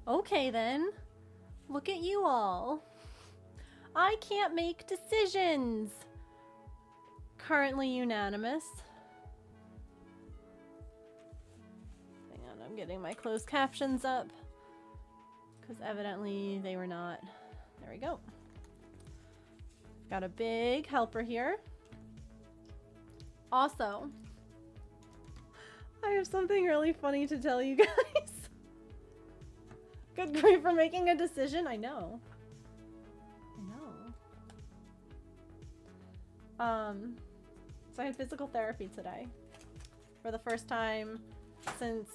Okay then. Look at you all. I can't make decisions. Currently unanimous. Hang on, I'm getting my closed captions up. Because evidently they were not. There we go. Got a big helper here. Also, I have something really funny to tell you guys. Good grief for making a decision. I know. So I had physical therapy today. For the first time since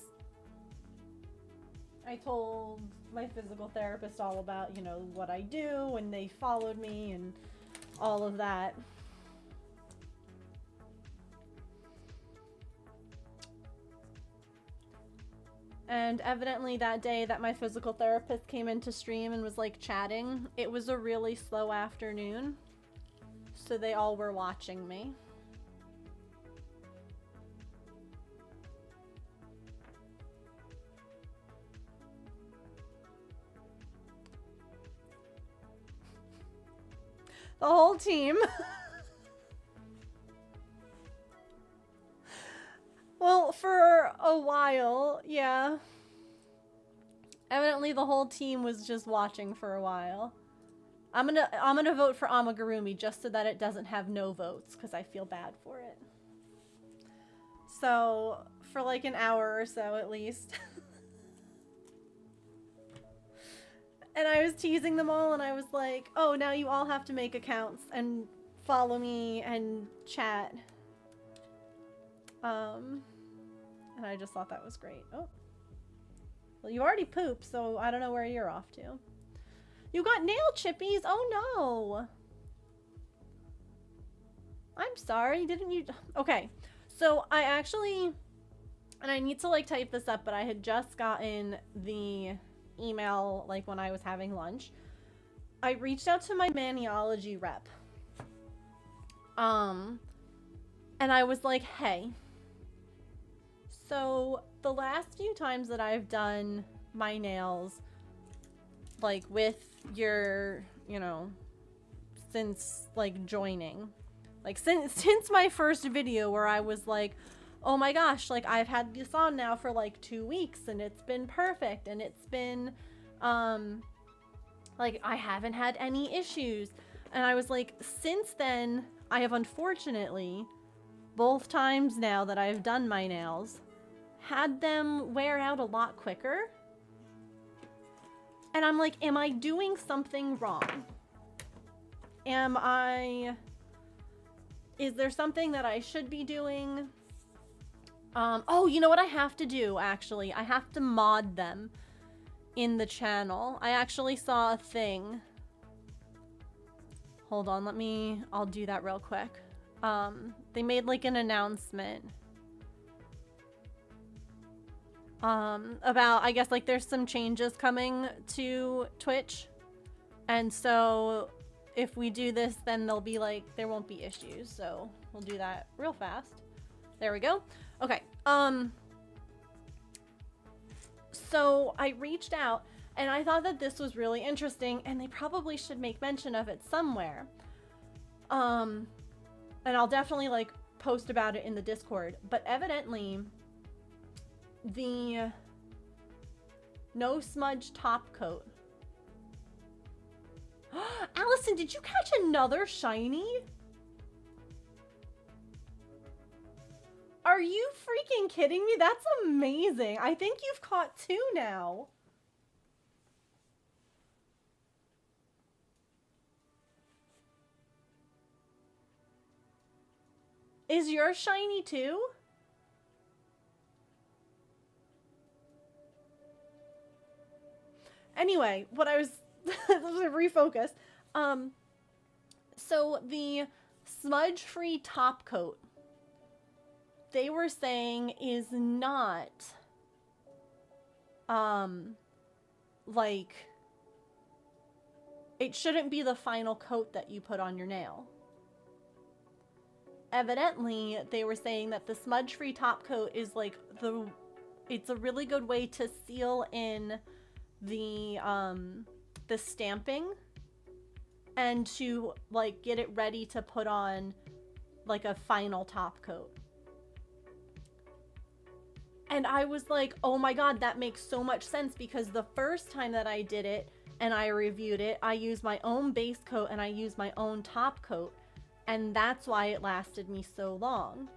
I told my physical therapist all about, you know, what I do, and they followed me and all of that. And evidently that day that my physical therapist came into stream and was like chatting, it was a really slow afternoon. So they all were watching me. The whole team. Well, for a while, yeah. Evidently the whole team was just watching for a while. I'm gonna vote for Amigurumi just so that it doesn't have no votes, because I feel bad for it. So, for like an hour or so at least. And I was teasing them all and I was like, oh, now you all have to make accounts and follow me and chat. And I just thought that was great. Oh. Well, you already pooped, so I don't know where you're off to. You got nail chippies? Oh no. I'm sorry, didn't you? Okay, so I actually, and I need to like type this up, but I had just gotten the email like when I was having lunch. I reached out to my maniology rep. And I was like, hey, so the last few times that I've done my nails, like with your, you know, since like joining, like since my first video where I was like, oh my gosh, like I've had this on now for like 2 weeks and it's been perfect and it's been, like I haven't had any issues. And I was like, since then, I have unfortunately, both times now that I've done my nails, had them wear out a lot quicker. And I'm like, am I doing something wrong? Is there something that I should be doing? Oh, you know what I have to do, actually? I have to mod them in the channel. I actually saw a thing. Hold on, I'll do that real quick. They made like an announcement. About, I guess, like there's some changes coming to Twitch. And so if we do this, then there'll be like, there won't be issues. So we'll do that real fast. There we go. Okay. So I reached out and I thought that this was really interesting and they probably should make mention of it somewhere. And I'll definitely like post about it in the Discord, but evidently the no smudge top coat. Allison, did you catch another shiny? Are you freaking kidding me? That's amazing. I think you've caught 2 now. Is yours shiny too? Anyway, what I was refocus. So the smudge-free top coat, they were saying is not like it shouldn't be the final coat that you put on your nail. Evidently, they were saying that the smudge-free top coat is like it's a really good way to seal in the stamping and to like get it ready to put on like a final top coat. And I was like, oh my god, that makes so much sense, because the first time that I did it and I reviewed it, I used my own base coat and I used my own top coat, and that's why it lasted me so long.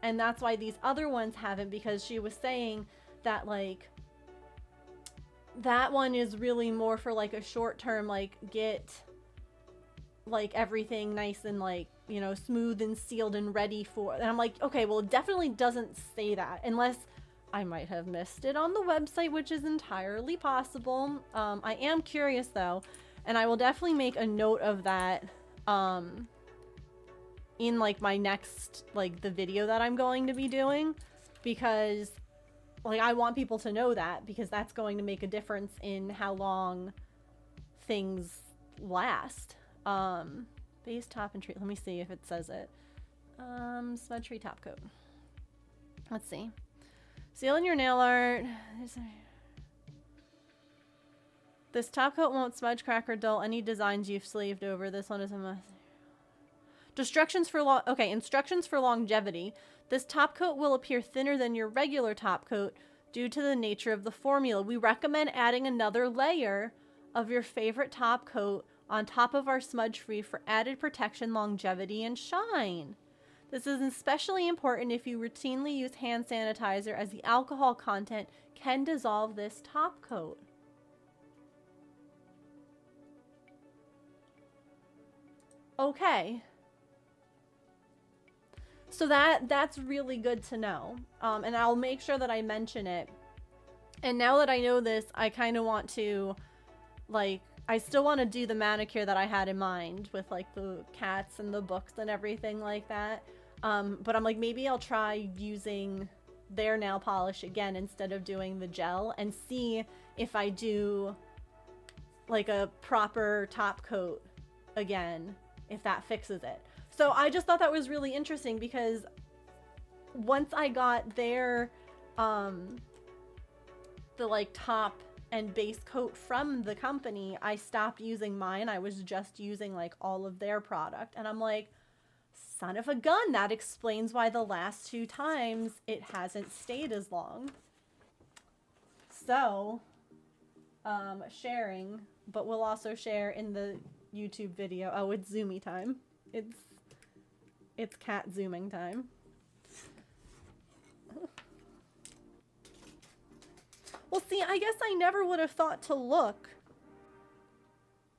And that's why these other ones haven't, because she was saying that like that one is really more for like a short term, like get like everything nice and like, you know, smooth and sealed and ready for, and I'm like, okay, well it definitely doesn't say that, unless I might have missed it on the website, which is entirely possible. I am curious though, and I will definitely make a note of that in like my next, like the video that I'm going to be doing, because like I want people to know that, because that's going to make a difference in how long things last. Base, top, and tree. Let me see if it says it. Smudge tree top coat. Let's see. Seal in your nail art. This top coat won't smudge, crack, or dull any designs you've sleeved over. This one is a must. Instructions for longevity. This top coat will appear thinner than your regular top coat due to the nature of the formula. We recommend adding another layer of your favorite top coat on top of our smudge free for added protection, longevity, and shine. This is especially important if you routinely use hand sanitizer, as the alcohol content can dissolve this top coat. Okay. So that's really good to know. And I'll make sure that I mention it. And now that I know this, I kind of want to, like, I still want to do the manicure that I had in mind with like the cats and the books and everything like that. But I'm like, maybe I'll try using their nail polish again instead of doing the gel, and see if I do like a proper top coat again, if that fixes it. So I just thought that was really interesting, because once I got their the like top and base coat from the company, I stopped using mine. I was just using like all of their product, and I'm like, son of a gun, that explains why the last 2 times it hasn't stayed as long. So sharing, but we'll also share in the YouTube video. Oh, it's zoomy time. It's cat zooming time. Well, see, I guess I never would have thought to look,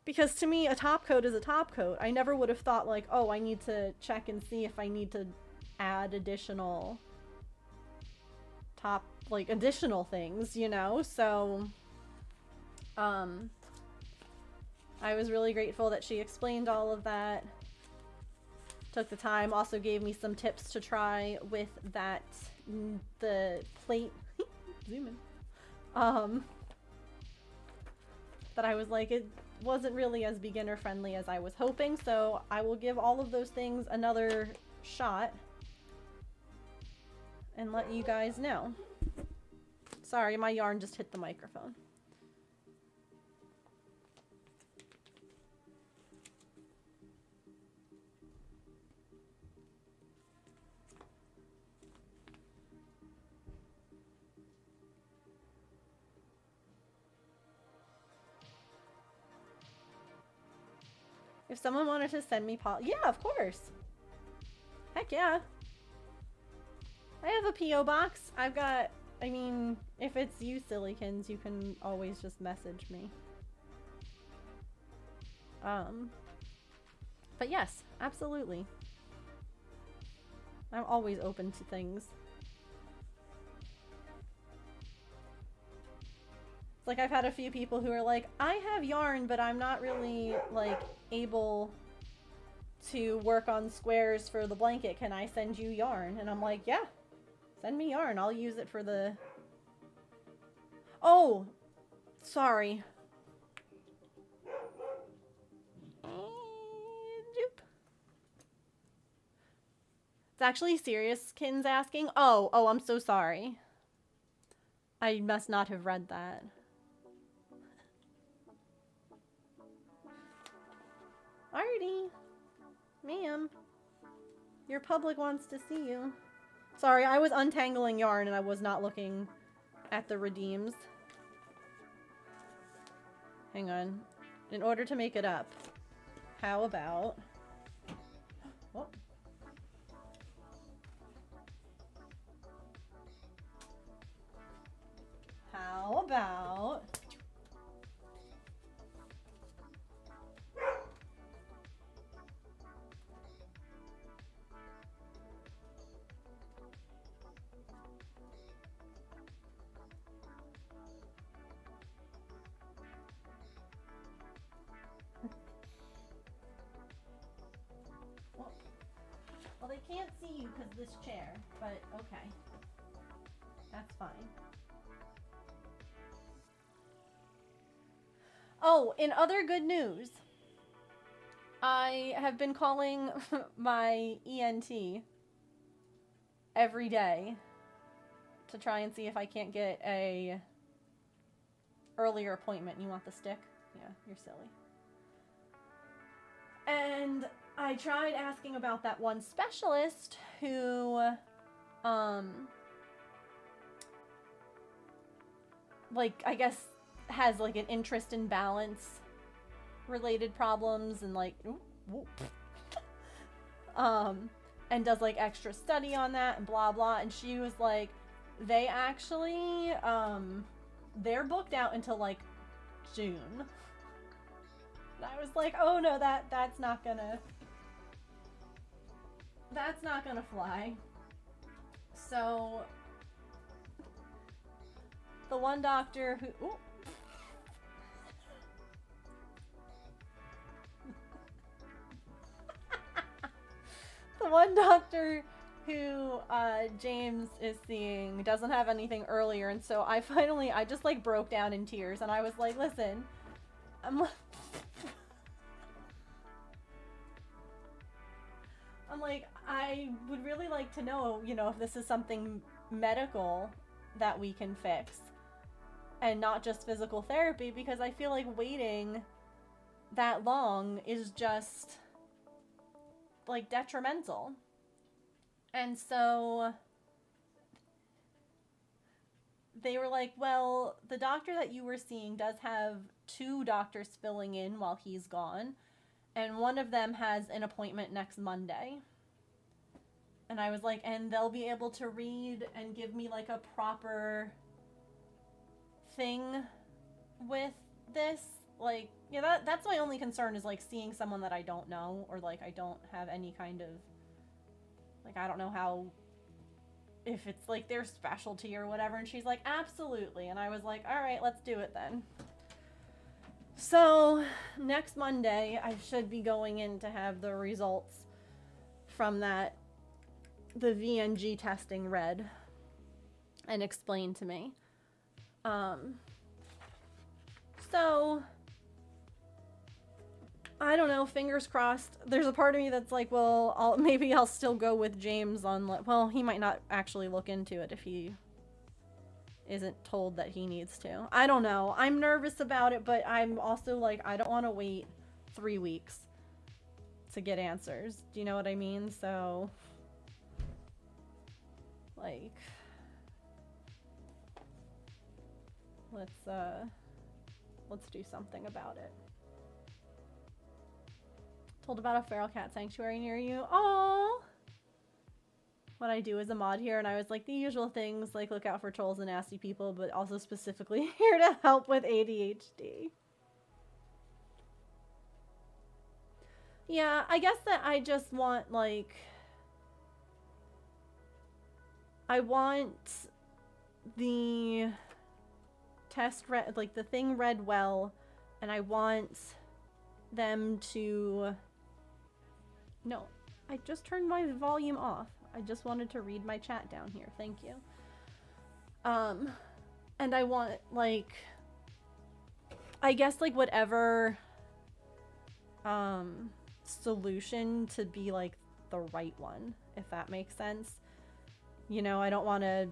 because to me a top coat is a top coat. I never would have thought like, oh, I need to check and see if I need to add additional additional things, you know? So I was really grateful that she explained all of that, took the time, also gave me some tips to try with that, the plate zoom in, that I was like, it wasn't really as beginner friendly as I was hoping, so I will give all of those things another shot and let you guys know. Sorry, my yarn just hit the microphone. If someone wanted to send me yeah, of course. Heck yeah. I have a P.O. box. I've got, I mean, if it's you Silicons, you can always just message me. But yes, absolutely. I'm always open to things. Like, I've had a few people who are like, I have yarn, but I'm not really, like, able to work on squares for the blanket. Can I send you yarn? And I'm like, yeah, send me yarn. I'll use it for the... Oh, sorry. It's actually Serious Kins asking. Oh, I'm so sorry. I must not have read that. Rudy. Ma'am. Your public wants to see you. Sorry, I was untangling yarn and I was not looking at the redeems. Hang on. In order to make it up, how about... Oh. How about... Well, they can't see you because this chair, but okay. That's fine. Oh, in other good news, I have been calling my ENT every day to try and see if I can't get a earlier appointment. You want the stick? Yeah, you're silly. And I tried asking about that one specialist who, like, I guess has, like, an interest in balance related problems and, like, and does, like, extra study on that and blah, blah. And she was like, they actually, they're booked out until, like, June. And I was like, oh no, that's not gonna fly. So the one doctor who the one doctor who James is seeing doesn't have anything earlier, and so I just like broke down in tears and I was like, listen, I'm like, I would really like to know, you know, if this is something medical that we can fix and not just physical therapy, because I feel like waiting that long is just, like, detrimental. And so they were like, well, the doctor that you were seeing does have 2 doctors filling in while he's gone. And one of them has an appointment next Monday. And I was like, and they'll be able to read and give me like a proper thing with this. Like, yeah, that's my only concern is like seeing someone that I don't know, or like I don't have any kind of, like, I don't know how, if it's like their specialty or whatever. And she's like, absolutely. And I was like, all right, let's do it then. So next Monday, I should be going in to have the results from the VNG testing read and explained to me. So I don't know, fingers crossed. There's a part of me that's like, well, maybe I'll still go with James on, well, he might not actually look into it if he isn't told that he needs to. I don't know. I'm nervous about it, but I'm also like, I don't want to wait 3 weeks to get answers. Do you know what I mean? So, like, let's do something about it. Told about a feral cat sanctuary near you. Aww. What I do as a mod here, and I was like, the usual things, like look out for trolls and nasty people, but also specifically here to help with ADHD. Yeah, I guess that I just want, like, I want the test read, like the thing read well, and I want them to, no, I just turned my volume off. I just wanted to read my chat down here. Thank you. And I want, like, I guess, like, whatever solution to be, like, the right one, if that makes sense. You know, I don't want to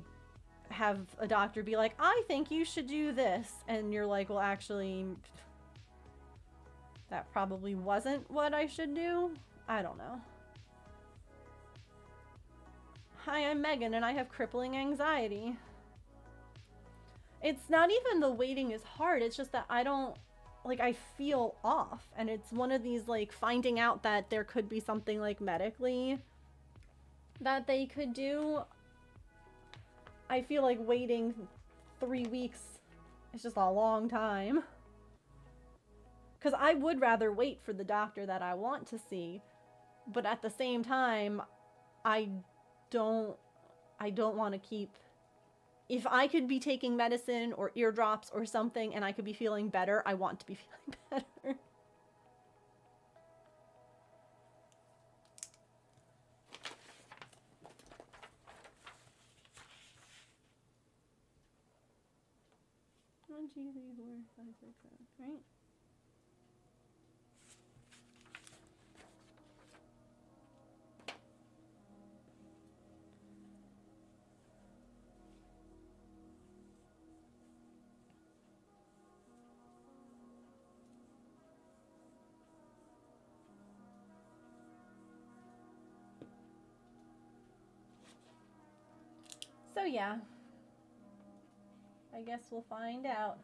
have a doctor be like, I think you should do this. And you're like, well, actually, That probably wasn't what I should do. I don't know. Hi, I'm Megan and I have crippling anxiety. It's not even the waiting is hard, it's just that I don't, like, I feel off. And it's one of these, like, finding out that there could be something, like, medically that they could do. I feel like waiting 3 weeks is just a long time. Because I would rather wait for the doctor that I want to see. But at the same time, I don't want to keep... If I could be taking medicine or eardrops or something and I could be feeling better, I want to be feeling better. One, two, three, 4, 5, 6, 7, right? So yeah, I guess we'll find out.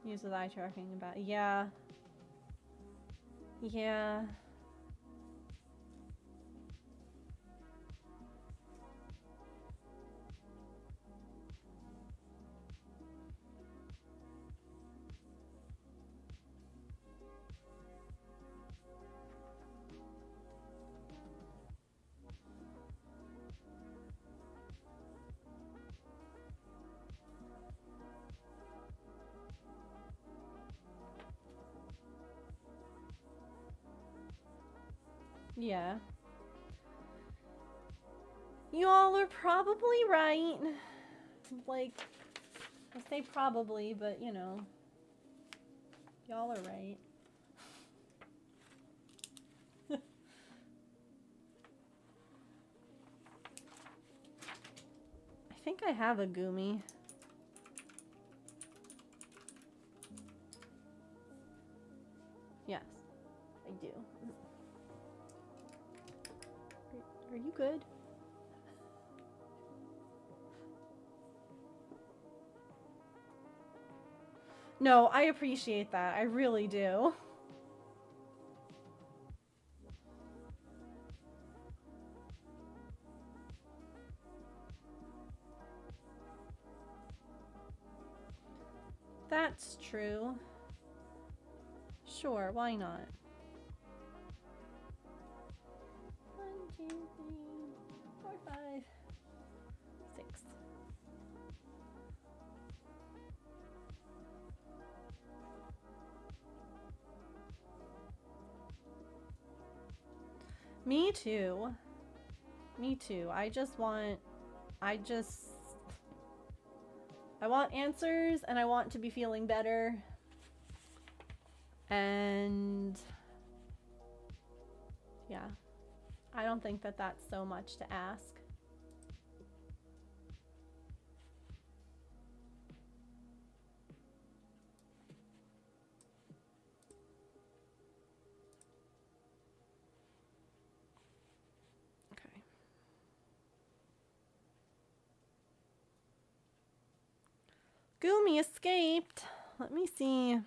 Use with eye tracking about, yeah. Yeah. Yeah. You all are probably right. Like, I say probably, but you know, y'all are right. I think I have a Gumi. Yes, I do. Are you good? No, I appreciate that. I really do. That's true. Sure, why not? 1, 2, 3, 4, 5, 6. Me too. Me too. I want answers and I want to be feeling better. And yeah, I don't think that that's so much to ask. Okay. Gumi escaped. Let me see.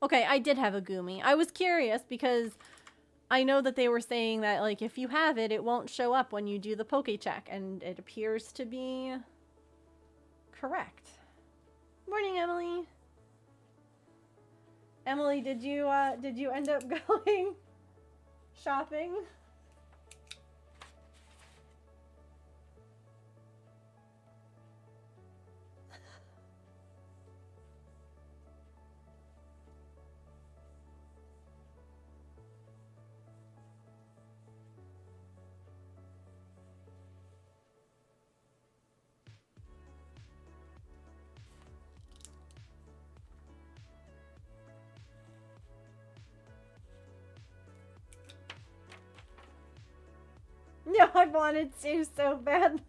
Okay, I did have a Gumi. I was curious because I know that they were saying that, like, if you have it, it won't show up when you do the poke check, and it appears to be correct. Morning, Emily. Emily, did you end up going shopping? know, I wanted to so badly.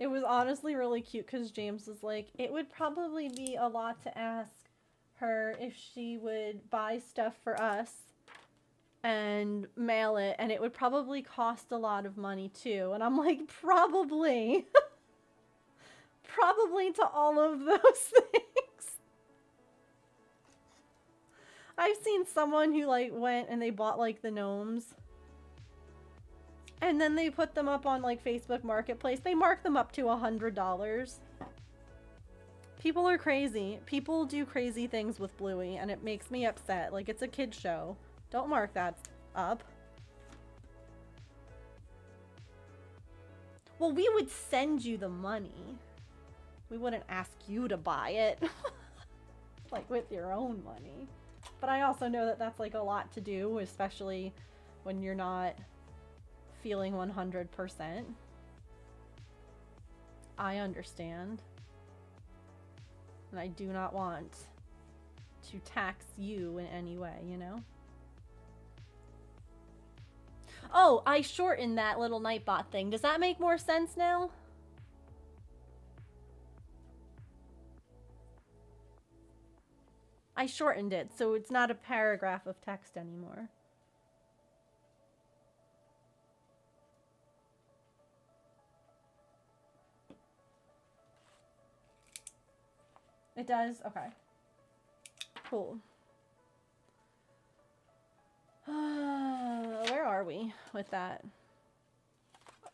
It was honestly really cute because James was like, it would probably be a lot to ask her if she would buy stuff for us and mail it, and it would probably cost a lot of money too. And I'm like, probably. Probably to all of those things. I've seen someone who like went and they bought like the gnomes. And then they put them up on like Facebook Marketplace. They mark them up to $100. People are crazy. People do crazy things with Bluey, and it makes me upset. Like, it's a kid's show. Don't mark that up. Well, we would send you the money. We wouldn't ask you to buy it. Like, with your own money. But I also know that that's like a lot to do, especially when you're not feeling 100%. I understand. And I do not want to tax you in any way, you know? Oh, I shortened that little Nightbot thing. Does that make more sense now? I shortened it, so it's not a paragraph of text anymore. It does? Okay. Cool. Where are we with that?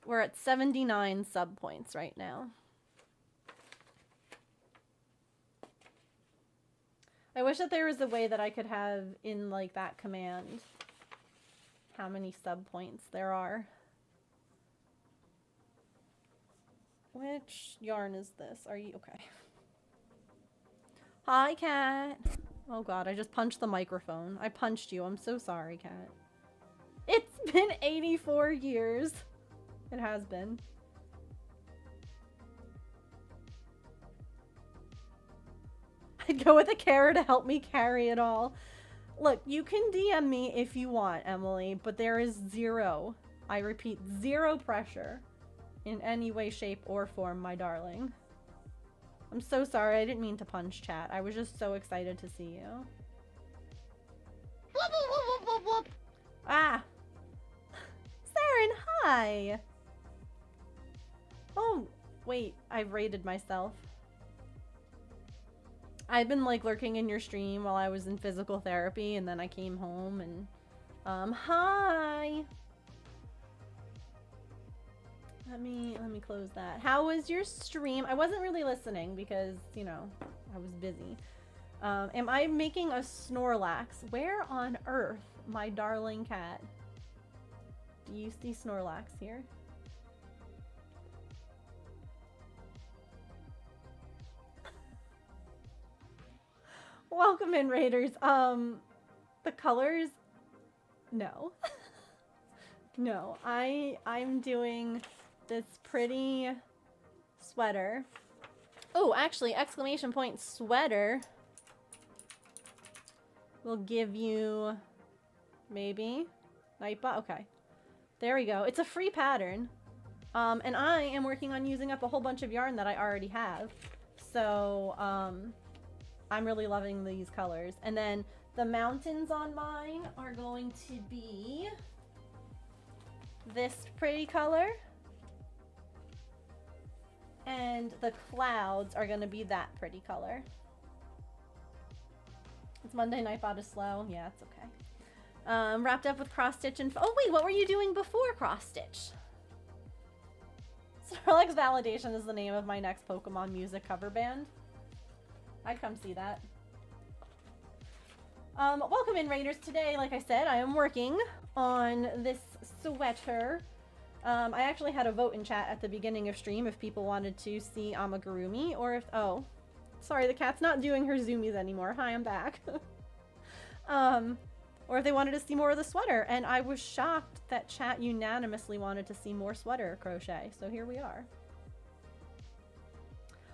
We're at 79 sub points right now. I wish that there was a way that I could have in like that command how many sub points there are. Which yarn is this? Are you okay? Hi, Cat. Oh god, I just punched the microphone. I punched you. I'm so sorry, Cat. It's been 84 years. It has been. I'd go with a Kara to help me carry it all. Look, you can DM me if you want, Emily, but there is zero, I repeat, zero pressure in any way, shape, or form, my darling. I'm so sorry. I didn't mean to punch chat. I was just so excited to see you. Whoop, whoop, whoop, whoop, whoop. Ah. Saren, hi. Oh, wait. I've rated myself. I've been like lurking in your stream while I was in physical therapy, and then I came home and hi. Let me close that. How was your stream? I wasn't really listening because, you know, I was busy. Am I making a Snorlax? Where on earth, my darling cat? Do you see Snorlax here? Welcome in, Raiders. The colors? No. No, I'm doing this pretty sweater. Oh, actually, exclamation point sweater will give you maybe Nightbot. Okay, there we go. It's a free pattern, and I am working on using up a whole bunch of yarn that I already have. So I'm really loving these colors. And then the mountains on mine are going to be this pretty color. And the clouds are going to be that pretty color. It's Monday, Nightbot is slow. Yeah, it's okay. Wrapped up with cross stitch and... Oh, wait, what were you doing before cross stitch? Snorlax Validation is the name of my next Pokemon music cover band. I'd come see that. Welcome in, Raiders. Today, like I said, I am working on this sweater. I actually had a vote in chat at the beginning of stream if people wanted to see amigurumi or if, oh, sorry, the cat's not doing her zoomies anymore. Hi, I'm back. Or if they wanted to see more of the sweater, and I was shocked that chat unanimously wanted to see more sweater crochet, so here we are.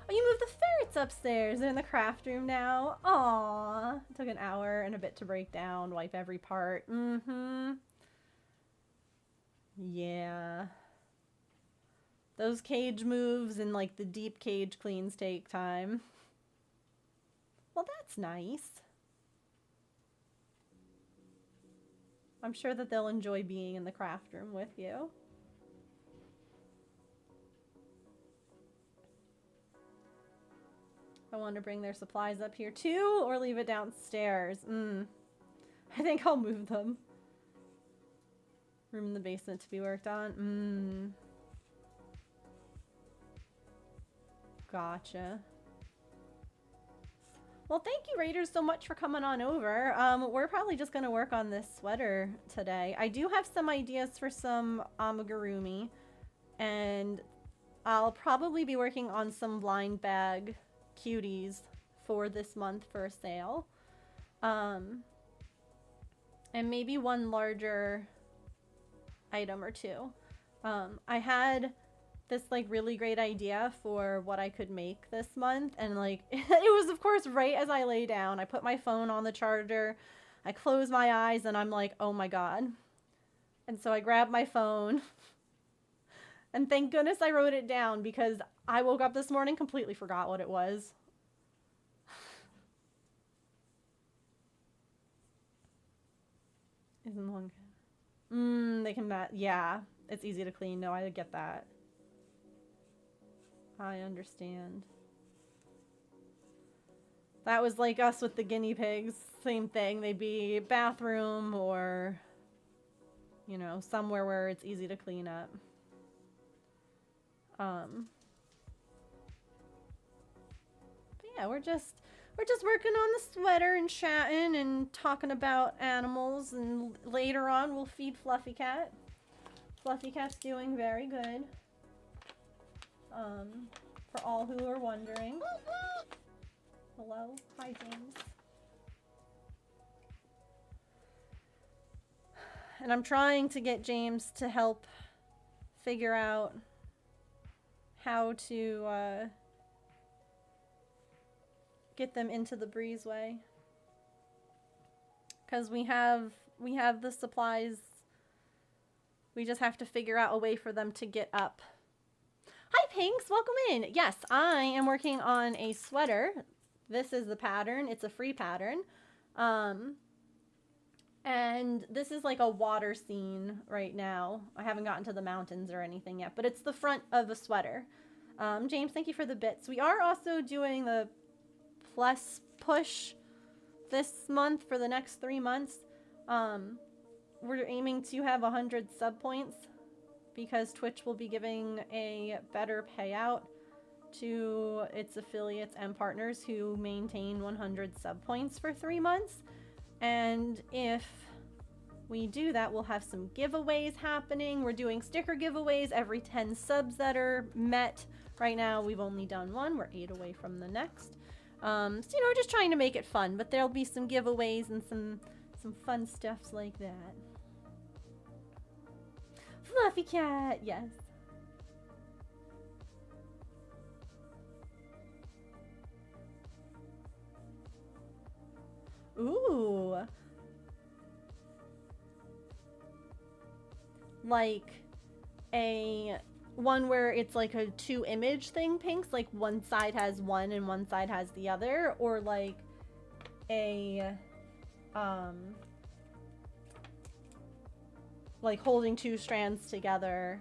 Oh, you moved the ferrets upstairs. They're in the craft room now. Aww. It took an hour and a bit to break down, wipe every part. Mm-hmm. Yeah. Those cage moves and like the deep cage cleans take time. Well, that's nice. I'm sure that they'll enjoy being in the craft room with you. I want to bring their supplies up here too, or leave it downstairs. I think I'll move them. Room in the basement to be worked on. Gotcha. Well, thank you, Raiders, so much for coming on over. We're probably just going to work on this sweater today. I do have some ideas for some amigurumi, and I'll probably be working on some blind bag cuties for this month for a sale. And maybe one larger item or two. I had this like really great idea for what I could make this month, and like it was of course right as I lay down. I put my phone on the charger, I close my eyes, and I'm like, oh my god. And so I grabbed my phone and thank goodness I wrote it down, because I woke up this morning completely forgot what it was. Isn't long. They can mat. Yeah, it's easy to clean. No, I get that. I understand. That was like us with the guinea pigs. Same thing. They'd be bathroom or, you know, somewhere where it's easy to clean up. But yeah, we're just working on the sweater and chatting and talking about animals, and later on we'll feed Fluffy Cat. Fluffy Cat's doing very good. For all who are wondering. Hello? Hi, James. And I'm trying to get James to help figure out how to get them into the breezeway. Because we have the supplies. We just have to figure out a way for them to get up. Hi, Pinks. Welcome in. Yes, I am working on a sweater. This is the pattern. It's a free pattern. And this is like a water scene right now. I haven't gotten to the mountains or anything yet, but it's the front of a sweater. James, thank you for the bits. We are also doing the plus push this month for the next 3 months. We're aiming to have 100 sub points, because Twitch will be giving a better payout to its affiliates and partners who maintain 100 sub points for 3 months. And if we do that, we'll have some giveaways happening. We're doing sticker giveaways every 10 subs that are met. Right now, we've only done one. We're 8 away from the next. So, you know, we're just trying to make it fun, but there'll be some giveaways and some fun stuffs like that. Fluffy Cat, yes. Ooh. Like a one where it's like a 2-image thing, Pinks? Like one side has one and one side has the other? Or like a, like holding 2 strands together?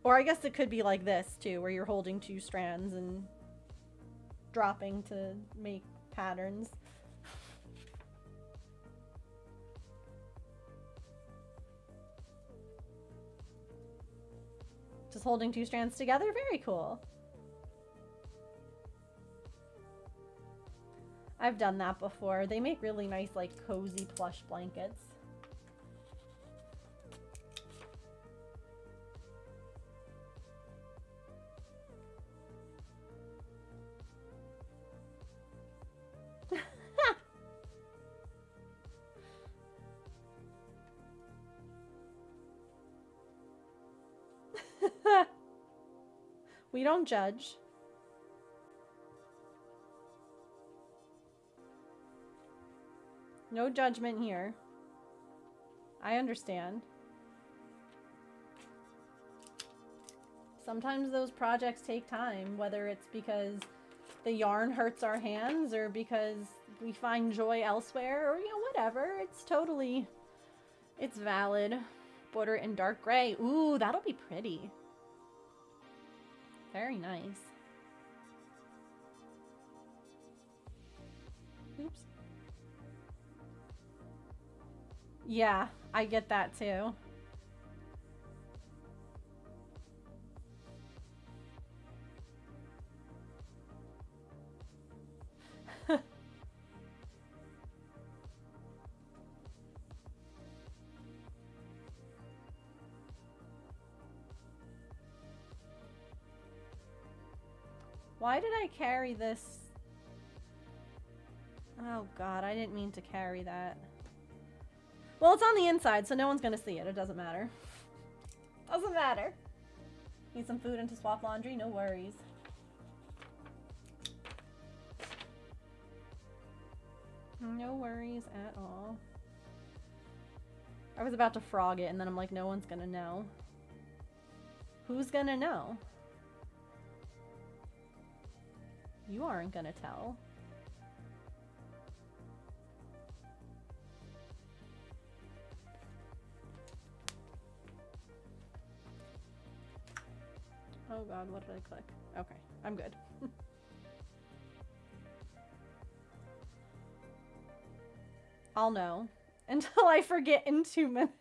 Or I guess it could be like this too, where you're holding 2 strands and dropping to make patterns. Just holding 2 strands together? Very cool. I've done that before. They make really nice, like, cozy plush blankets. We don't judge. No judgment here. I understand. Sometimes those projects take time, whether it's because the yarn hurts our hands or because we find joy elsewhere or, you know, whatever. It's totally, it's valid. Border in dark gray. Ooh, that'll be pretty. Very nice. Oops. Yeah, I get that too. Why did I carry this? Oh god, I didn't mean to carry that. Well, it's on the inside, so no one's gonna see it. It doesn't matter. Doesn't matter. Need some food and to swap laundry? No worries. No worries at all. I was about to frog it, and then I'm like, no one's gonna know. Who's gonna know? You aren't gonna tell. Oh god, what did I click? Okay, I'm good. I'll know until I forget in 2 minutes.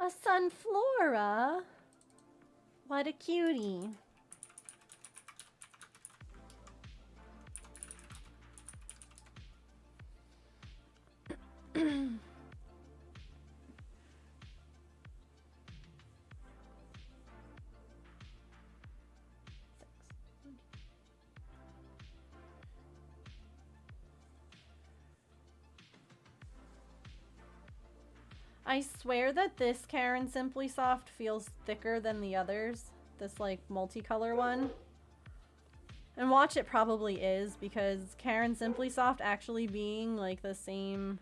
A sunflora? What a cutie. I swear that this Karen Simply Soft feels thicker than the others. This like multicolor one. And watch, it probably is, because Karen Simply Soft actually being like the same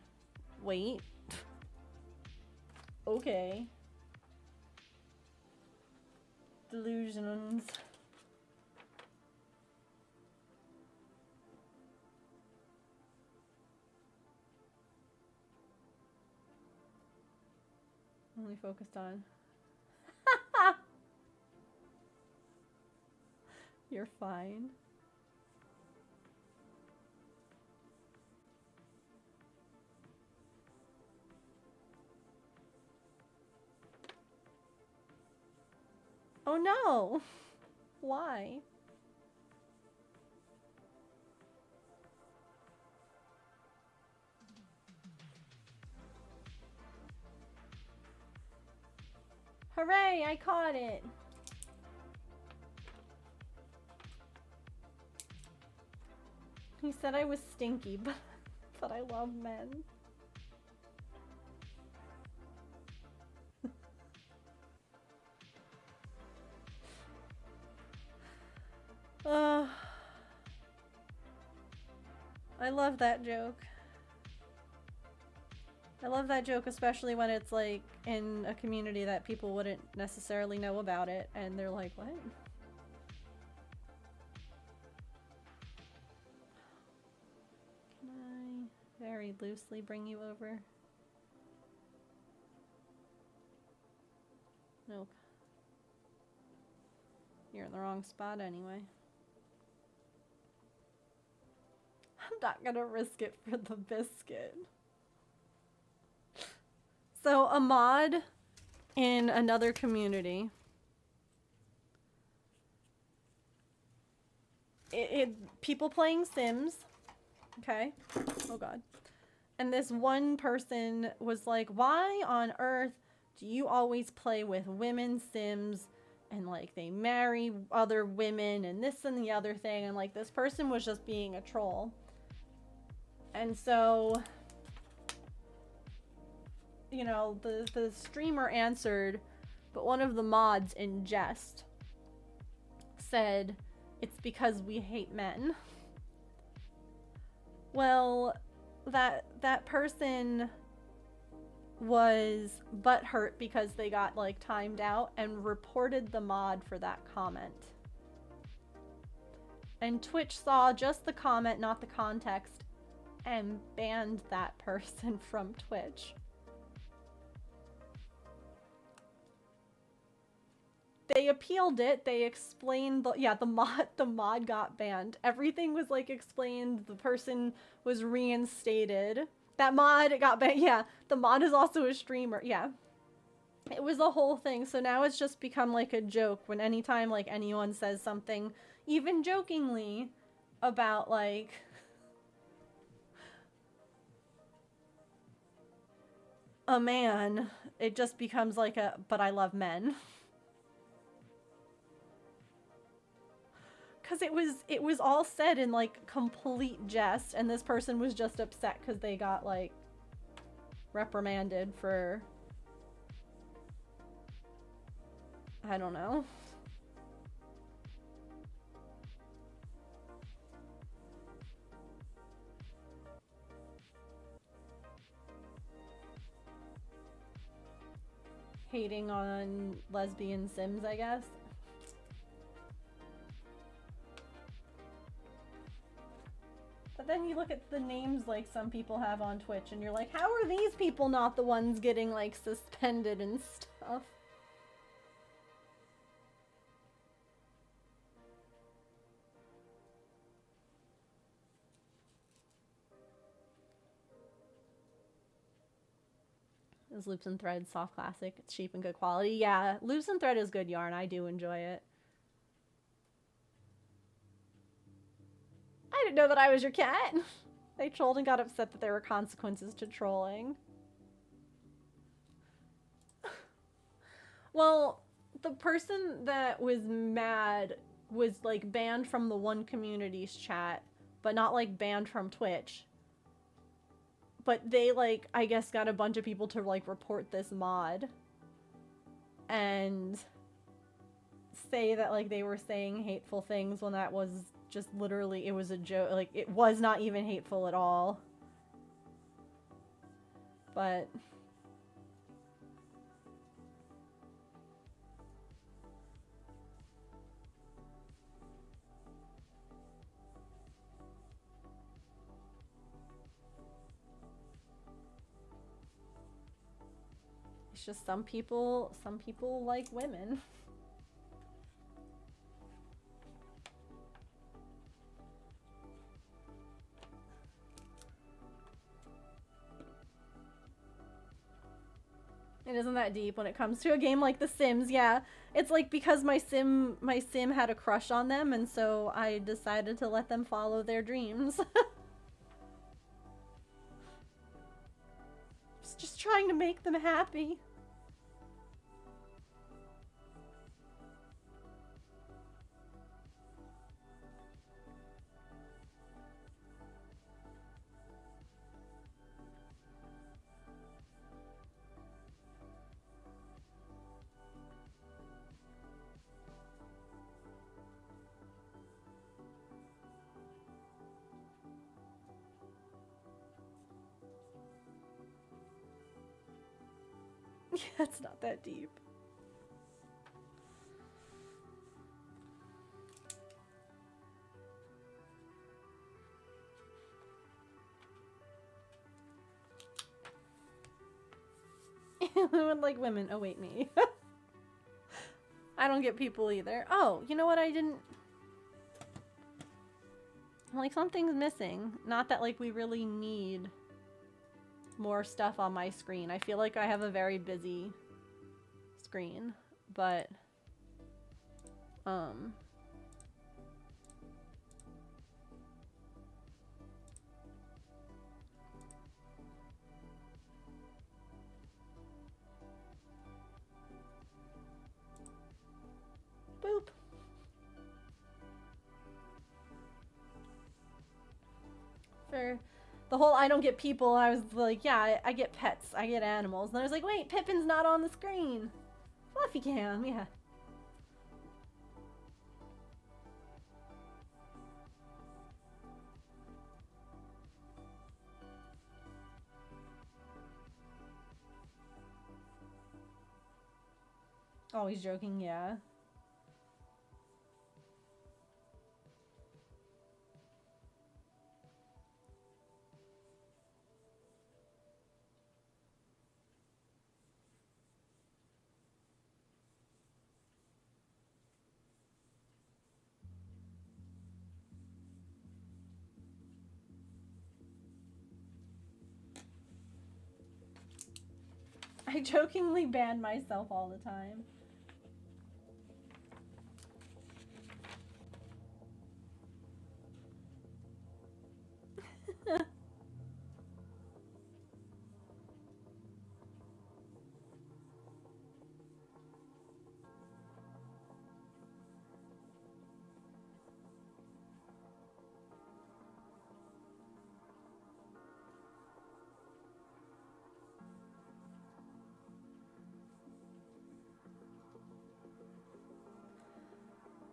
weight. Okay. Delusions. Only focused on. You're fine. Oh no! Why? Hooray! I caught it! He said I was stinky, but I love men. I love that joke. I love that joke, especially when it's like in a community that people wouldn't necessarily know about it, and they're like, what? Can I very loosely bring you over? Nope. You're in the wrong spot anyway. I'm not gonna risk it for the biscuit. So a mod in another community, people playing Sims, okay? Oh god. And this one person was like, why on earth Do you always play with women Sims and like they marry other women and this and the other thing? And like this person was just being a troll. And so, you know, the streamer answered, but one of the mods in jest said, it's because we hate men. Well, that person was butthurt because they got like timed out and reported the mod for that comment. And Twitch saw just the comment, not the context, and banned that person from Twitch. They appealed it. They explained the mod got banned. Everything was like explained. The person was reinstated. That mod got banned. Yeah, the mod is also a streamer. Yeah. It was a whole thing. So now it's just become like a joke when anytime like anyone says something, even jokingly, about like a man, it just becomes like a, but I love men. Because it was all said in like complete jest, and this person was just upset because they got like reprimanded for, I don't know. Hating on lesbian Sims, I guess. But then you look at the names like some people have on Twitch and you're like, how are these people not the ones getting like suspended and stuff? Is Loops and Thread soft classic? It's cheap and good quality. Yeah, Loops and Thread is good yarn. I do enjoy it. I didn't know that I was your cat. They trolled and got upset that there were consequences to trolling. Well, the person that was mad was like banned from the one community's chat, but not like banned from Twitch. But they like, I guess, got a bunch of people to like report this mod and say that like they were saying hateful things when that was just literally, it was a joke. Like, it was not even hateful at all. But it's just some people like women. It isn't that deep when it comes to a game like The Sims. Yeah, it's like because my sim had a crush on them, and so I decided to let them follow their dreams. Just trying to make them happy. Yeah, it's not that deep. Women like women. Oh, wait, me. I don't get people either. Oh, you know what? I didn't... Like, something's missing. Not that, like, we really need more stuff on my screen. I feel like I have a very busy screen, but The whole I don't get people, I was like, yeah, I get pets, I get animals. And I was like, wait, Pippin's not on the screen. Fluffy Cam, yeah. Always joking, yeah. I jokingly ban myself all the time.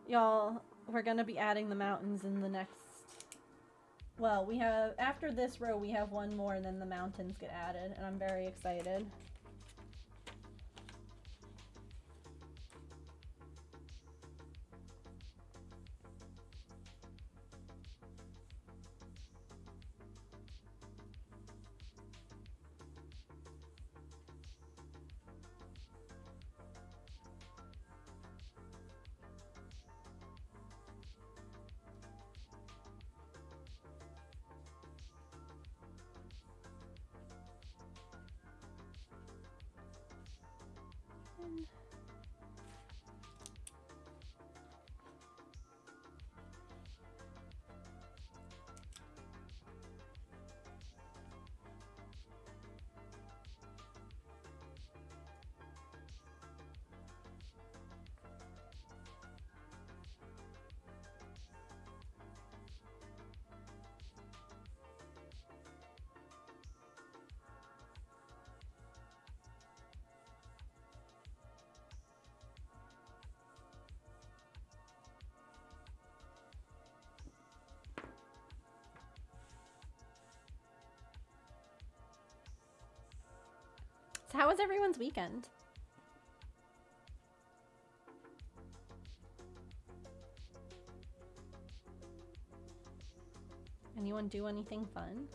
Y'all, we're gonna be adding the mountains in the next... Well, we have... After this row, we have one more, and then the mountains get added, and I'm very excited. So how was everyone's weekend? Anyone do anything fun?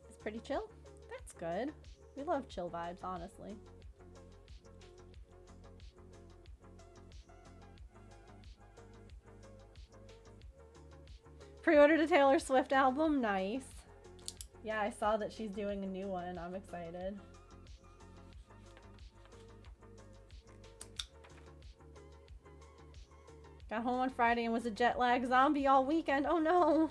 It's pretty chill? That's good. We love chill vibes, honestly. Pre-ordered a Taylor Swift album? Nice. Yeah, I saw that she's doing a new one. I'm excited. Got home on Friday and was a jet lag zombie all weekend. Oh no!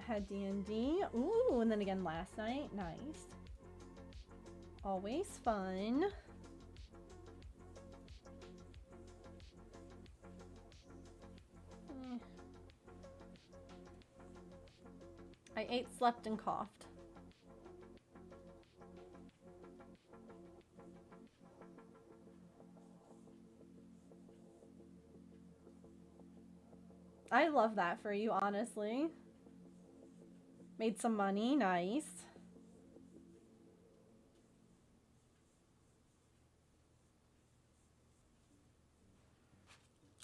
Had D&D. Ooh, and then again last night. Nice. Always fun. I ate, slept, and coughed. I love that for you, honestly. Made some money, nice.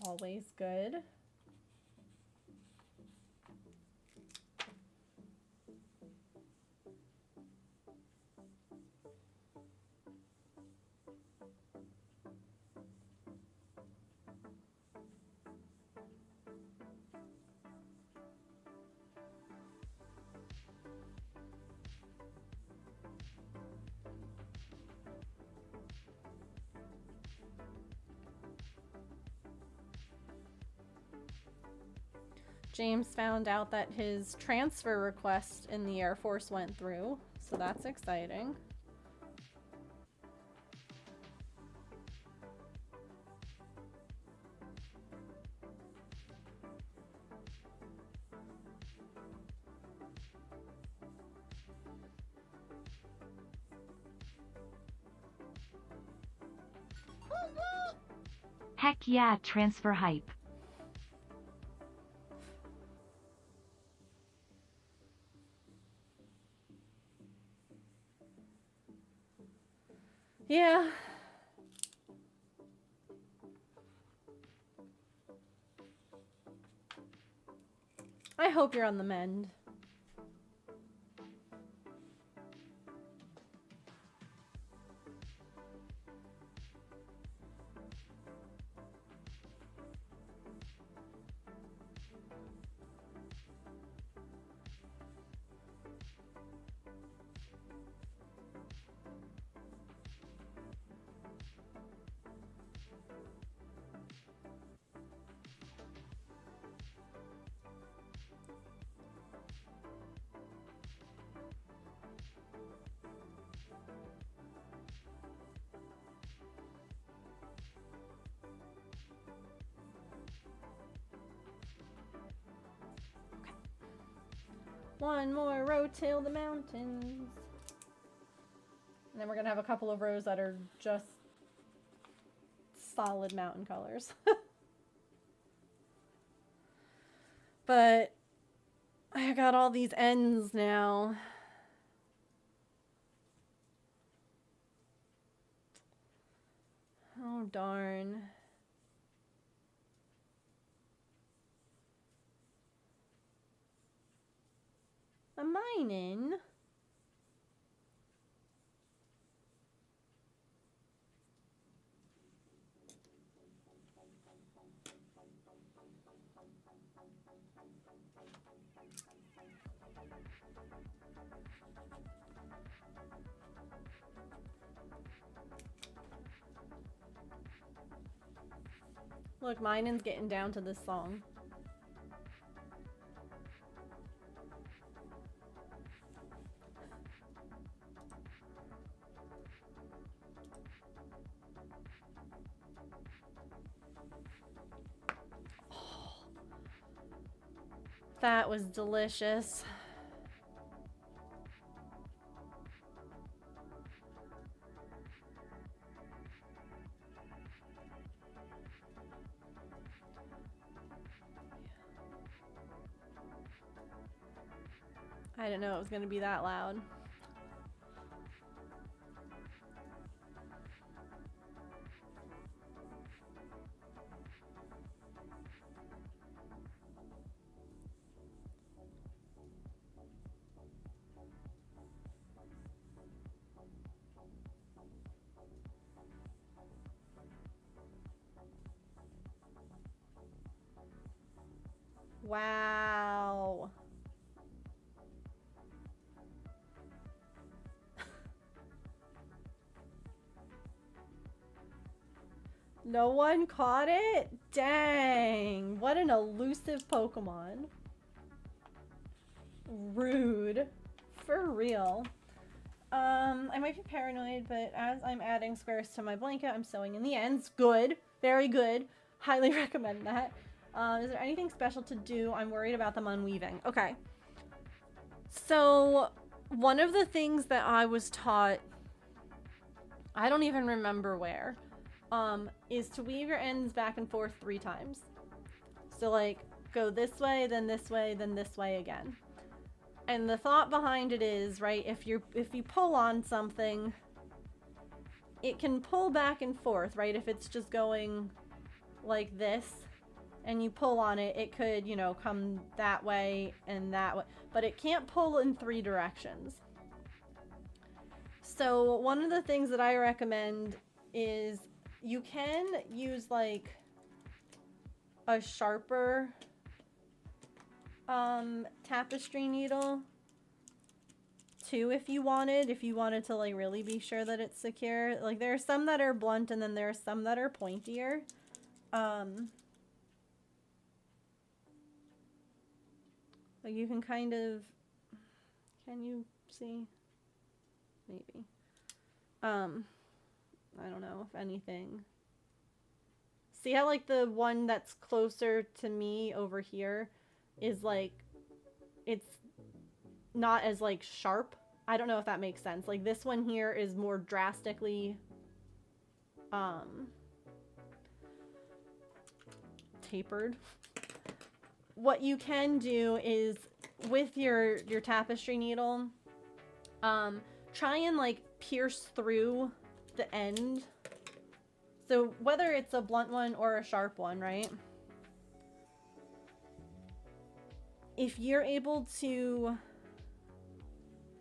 Always good. James found out that his transfer request in the Air Force went through, so that's exciting. Heck yeah, transfer hype. Yeah. I hope you're on the mend. One more row till the mountains. And then we're gonna have a couple of rows that are just solid mountain colors. But I got all these ends now. Oh, darn. A mining. Look, mining's getting down to this song. That was delicious. I didn't know it was going to be that loud. Wow. No one caught it? Dang. What an elusive Pokemon. Rude. For real. I might be paranoid, but as I'm adding squares to my blanket, I'm sewing in the ends. Good. Very good. Highly recommend that. Is there anything special to do? I'm worried about them unweaving. Okay. So, one of the things that I was taught, I don't even remember where, is to weave your ends back and forth 3 times. So, like, go this way, then this way, then this way again. And the thought behind it is, right, if you pull on something, it can pull back and forth, right? If it's just going like this, and you pull on it, it could, you know, come that way and that way. But it can't pull in 3 directions. So one of the things that I recommend is you can use, like, a sharper tapestry needle too, if you wanted to, like, really be sure that it's secure. Like, there are some that are blunt and then there are some that are pointier. Like you can kind of, can you see? Maybe. I don't know if anything. See how like the one that's closer to me over here is like, it's not as like sharp. I don't know if that makes sense. Like this one here is more drastically tapered. What you can do is with your tapestry needle, try and like pierce through the end. So whether it's a blunt one or a sharp one, right? If you're able to,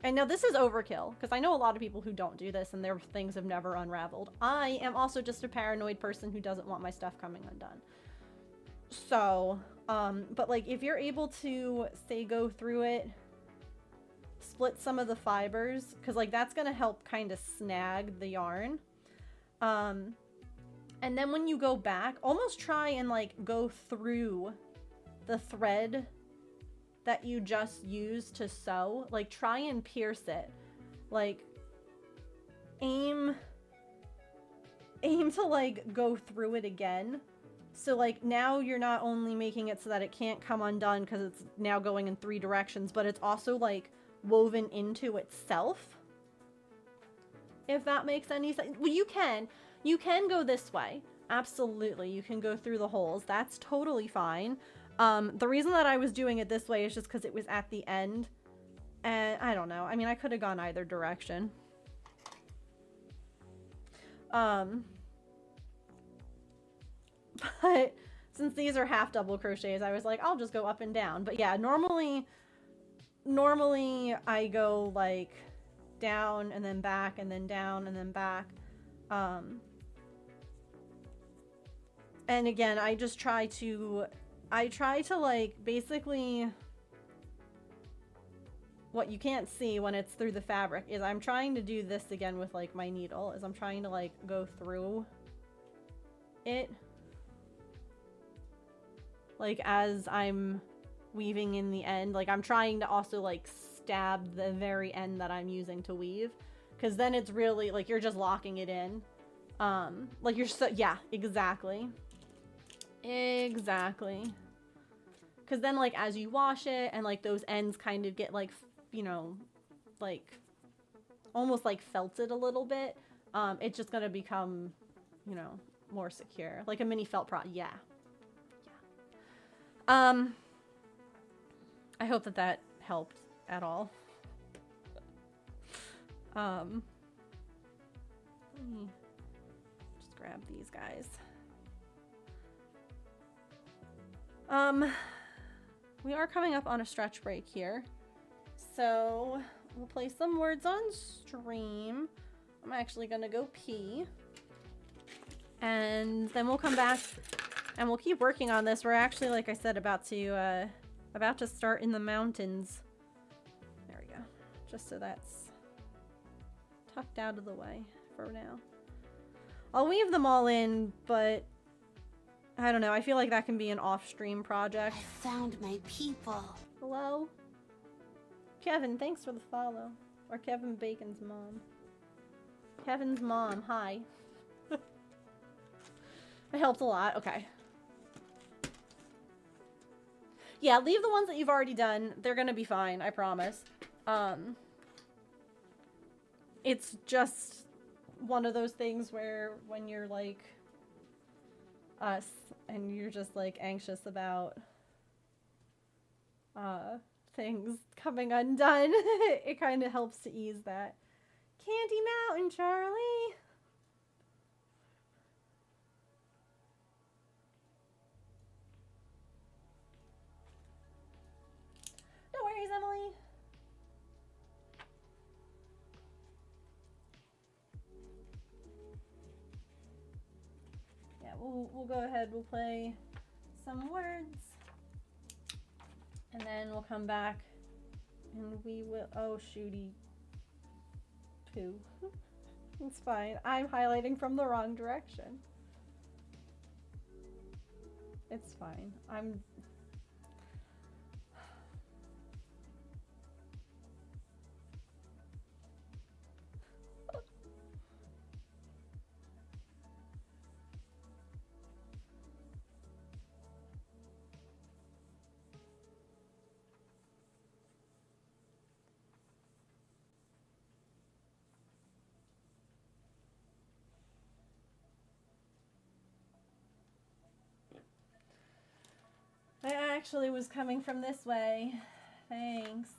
and now this is overkill because I know a lot of people who don't do this and their things have never unraveled. I am also just a paranoid person who doesn't want my stuff coming undone. So, but like if you're able to say go through it, split some of the fibers, because like that's gonna help kind of snag the yarn. And then when you go back, almost try and like go through the thread that you just used to sew. Like try and pierce it. Like aim to like go through it again. So like now you're not only making it so that it can't come undone because it's now going in 3 directions, but it's also like woven into itself. If that makes any sense. Well, you can go this way. Absolutely. You can go through the holes. That's totally fine. The reason that I was doing it this way is just because it was at the end. And I don't know. I mean, I could have gone either direction. But since these are half double crochets, I was like, I'll just go up and down. But yeah, normally I go like down and then back and then down and then back. And again, I try to like basically, what you can't see when it's through the fabric is I'm trying to do this again with like my needle, is I'm trying to like go through it. Like as I'm weaving in the end, like I'm trying to also like stab the very end that I'm using to weave, because then it's really like you're just locking it in. Like you're so, yeah, exactly. Because then like as you wash it and like those ends kind of get like, you know, like almost like felted a little bit, it's just gonna become, you know, more secure, like a mini felt prop. Yeah. I hope that helped at all. Let me just grab these guys. We are coming up on a stretch break here, so we'll play some words on stream. I'm actually gonna go pee, and then we'll come back and we'll keep working on this. We're actually, like I said, about to start in the mountains. There we go. Just so that's tucked out of the way for now. I'll weave them all in, but I don't know. I feel like that can be an off-stream project. I found my people. Hello? Kevin, thanks for the follow. Or Kevin Bacon's mom. Kevin's mom, hi. It helped a lot. Okay. Yeah, leave the ones that you've already done. They're gonna be fine, I promise. It's just one of those things where when you're like us and you're just like anxious about things coming undone, it kind of helps to ease that. Candy Mountain, Charlie! No worries, Emily. Yeah, we'll go ahead. We'll play some words, and then we'll come back, and we will. Oh, shooty poo. It's fine. I'm highlighting from the wrong direction. It's fine. actually was coming from this way. Thanks.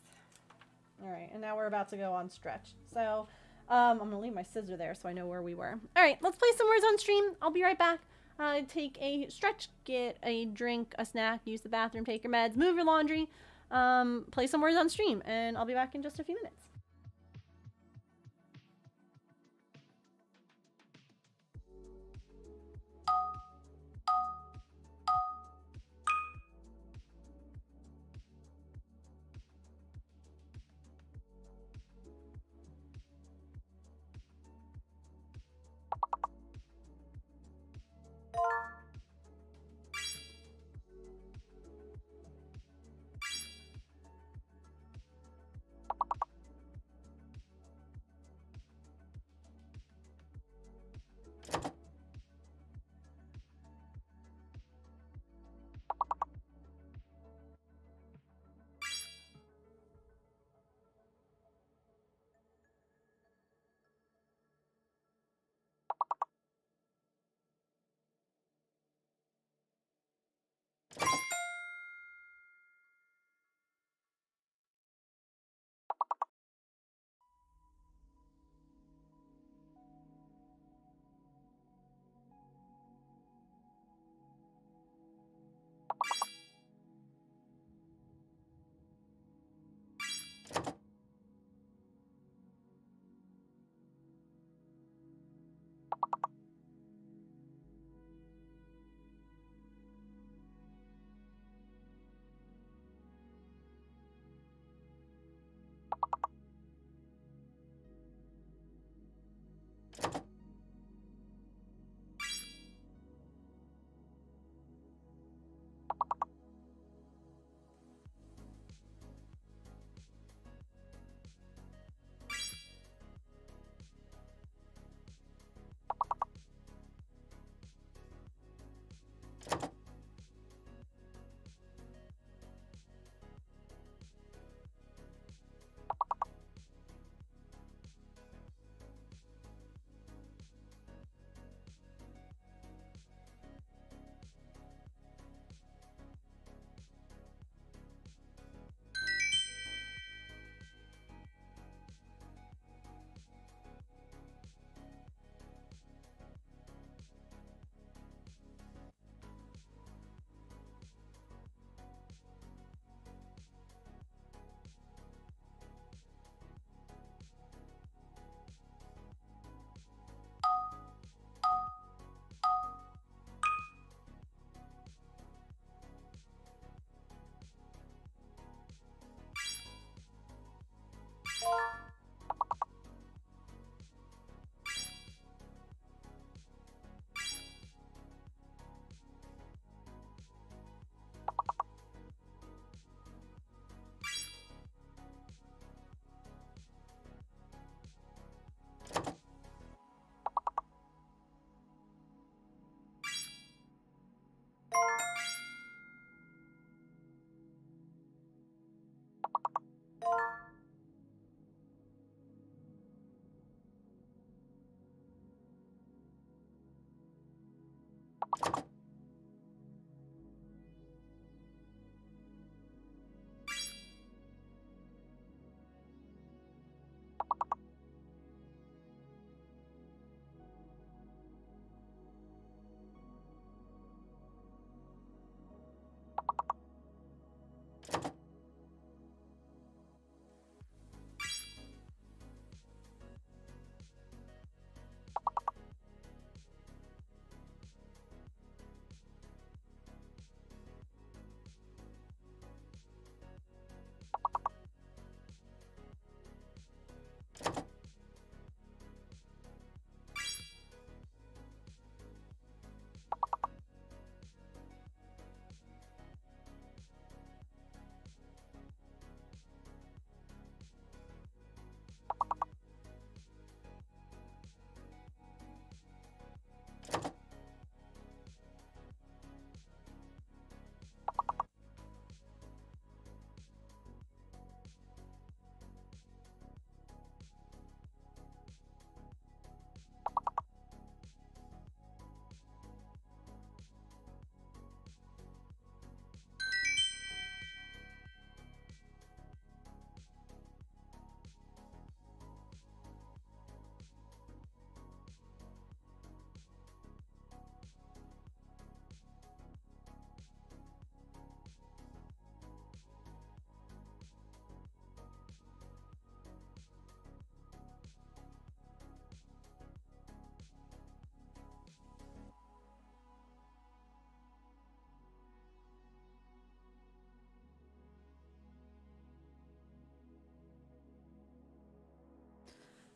All right, and now we're about to go on stretch. So I'm gonna leave my scissor there so I know where we were. All right, let's play some words on stream. I'll be right back. Take a stretch, get a drink, a snack, use the bathroom, take your meds, move your laundry, play some words on stream, and I'll be back in just a few minutes.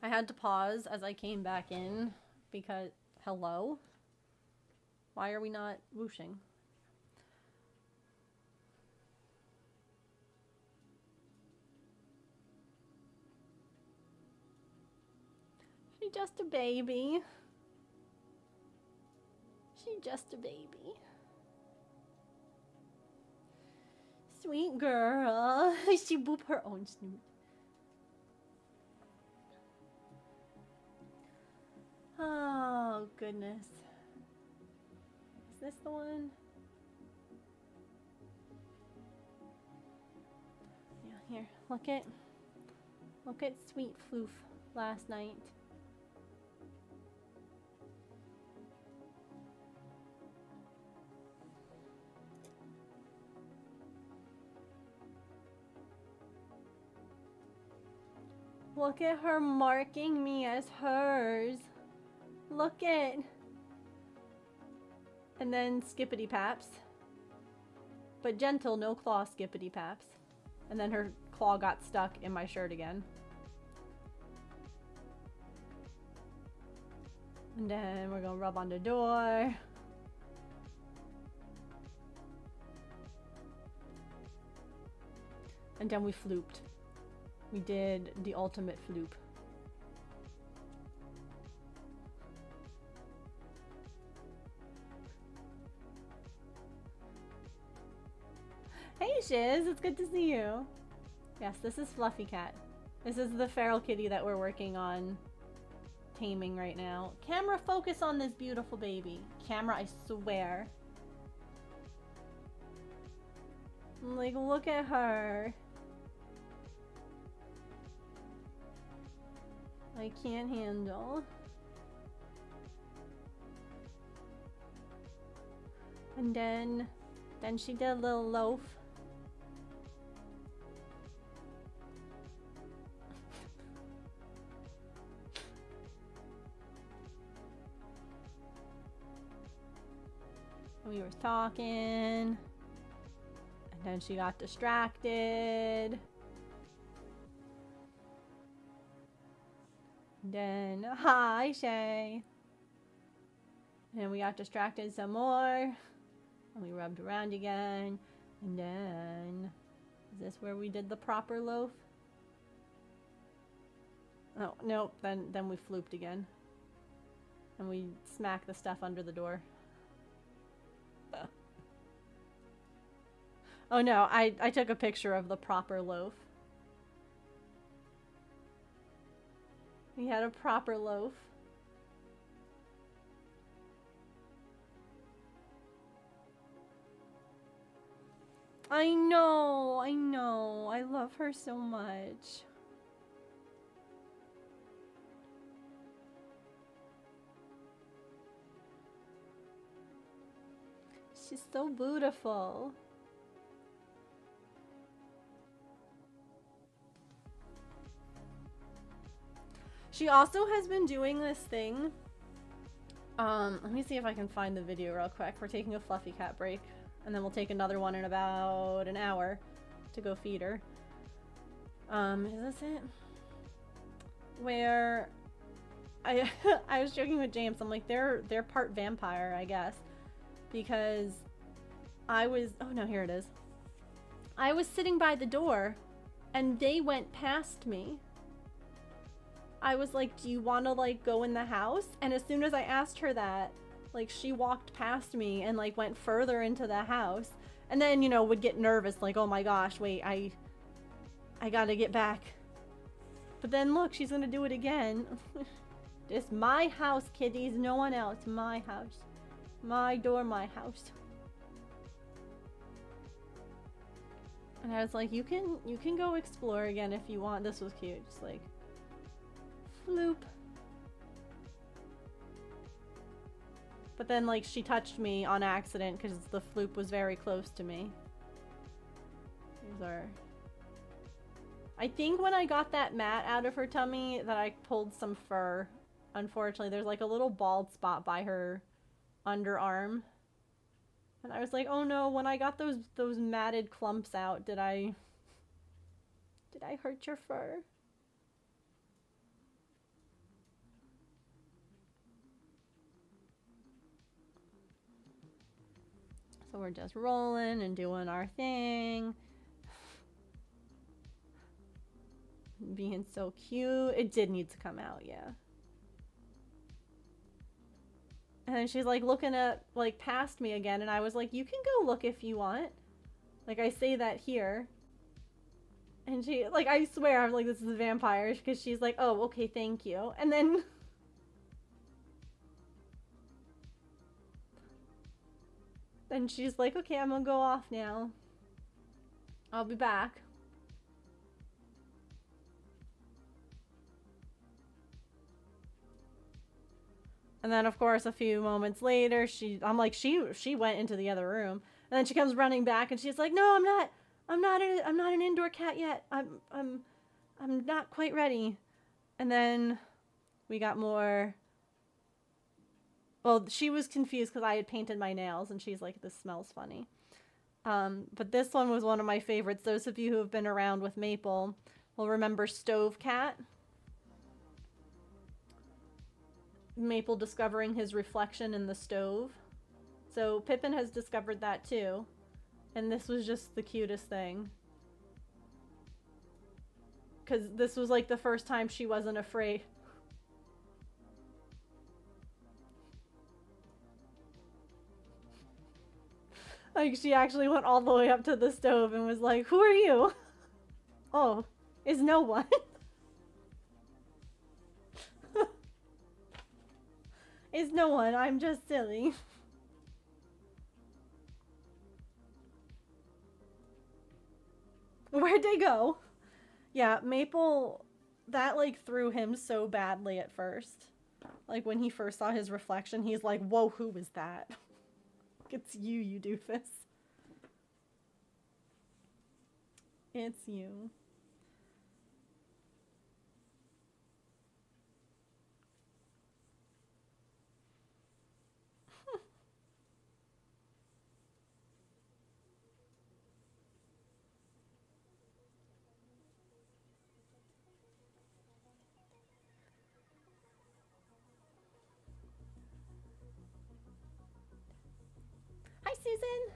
I had to pause as I came back in because, hello? Why are we not whooshing? She's just a baby. She's just a baby. Sweet girl. She booped her own snoot. Oh, goodness. Is this the one? Yeah, here. Look at Sweet Floof last night. Look at her marking me as hers. Look at. And then Skippity Paps. But gentle, no claw Skippity Paps. And then her claw got stuck in my shirt again. And then we're gonna rub on the door. And then we flooped. We did the ultimate floop. Hey Shiz, it's good to see you. Yes, this is Fluffy Cat. This is the feral kitty that we're working on taming right now. Camera, focus on this beautiful baby. Camera, I swear. Like, look at her. I can't handle. And then she did a little loaf. We were talking, and then she got distracted. Then, hi Shay. And we got distracted some more. And we rubbed around again. And then, is this where we did the proper loaf? Oh, nope. Then we flooped again. And we smacked the stuff under the door. Oh no, I took a picture of the proper loaf. We had a proper loaf. I know. I love her so much. She's so beautiful. She also has been doing this thing. Let me see if I can find the video real quick. We're taking a Fluffy Cat break, and then we'll take another one in about an hour to go feed her. Is this it? Where I I was joking with James. I'm like, they're part vampire, I guess, because I was, oh no, here it is. I was sitting by the door, and they went past me. I was like, do you want to like go in the house? And as soon as I asked her that, like she walked past me and like went further into the house, and then, you know, would get nervous like, oh my gosh, wait, I gotta get back. But then look, she's gonna do it again. It's my house, kiddies, no one else. My house, my door, my house. And I was like, you can go explore again if you want. This was cute, just like floop. But then like she touched me on accident because the floop was very close to me. These are, I think when I got that mat out of her tummy that I pulled some fur. Unfortunately, there's like a little bald spot by her underarm. And I was like, oh no, when I got those matted clumps out, did I hurt your fur? So we're just rolling and doing our thing. Being so cute. It did need to come out, yeah. And then she's like looking at, like, past me again, and I was like, you can go look if you want. Like, I say that here. And she, like, I swear, I'm like, this is a vampire, because she's like, oh, okay, thank you. And then... then she's like, okay, I'm gonna go off now. I'll be back. And then, of course, a few moments later, I'm like, she went into the other room. And then she comes running back, and she's like, no, I'm not an indoor cat yet. I'm not quite ready. And then we got more. Well, she was confused because I had painted my nails, and she's like, this smells funny. But this one was one of my favorites. Those of you who have been around with Maple will remember Stove Cat. Maple discovering his reflection in the stove. So Pippin has discovered that too. And this was just the cutest thing. Because this was like the first time she wasn't afraid. Like, she actually went all the way up to the stove and was like, who are you? Oh, is no one. Is no one, I'm just silly. Where'd they go? Yeah, Maple, that like threw him so badly at first. Like when he first saw his reflection, he's like, whoa, who was that? It's you doofus. It's you. Hi, Susan.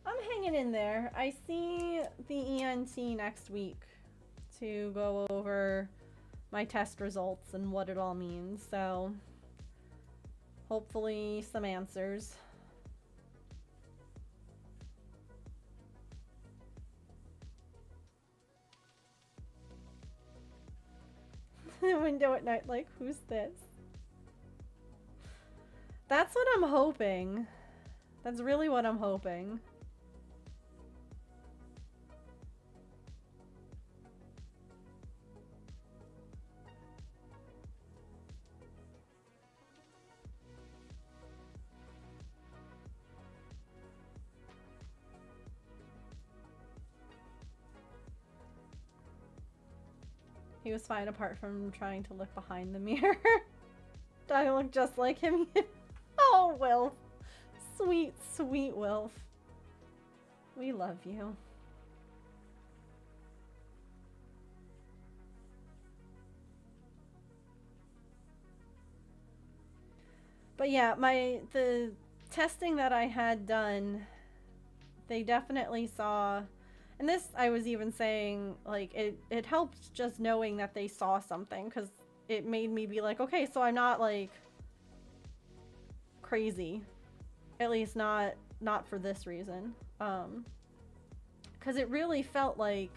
I'm hanging in there. I see the ENT next week to go over my test results and what it all means. So hopefully some answers. Window at night, like, who's this? That's what I'm hoping. That's really what I'm hoping. He was fine apart from trying to look behind the mirror. Do I look just like him? Oh, Wilf. Sweet, sweet Wilf. We love you. But yeah, the testing that I had done, they definitely saw, and this I was even saying, like, it helped just knowing that they saw something, because it made me be like, okay, so I'm not like crazy, at least not for this reason, because it really felt like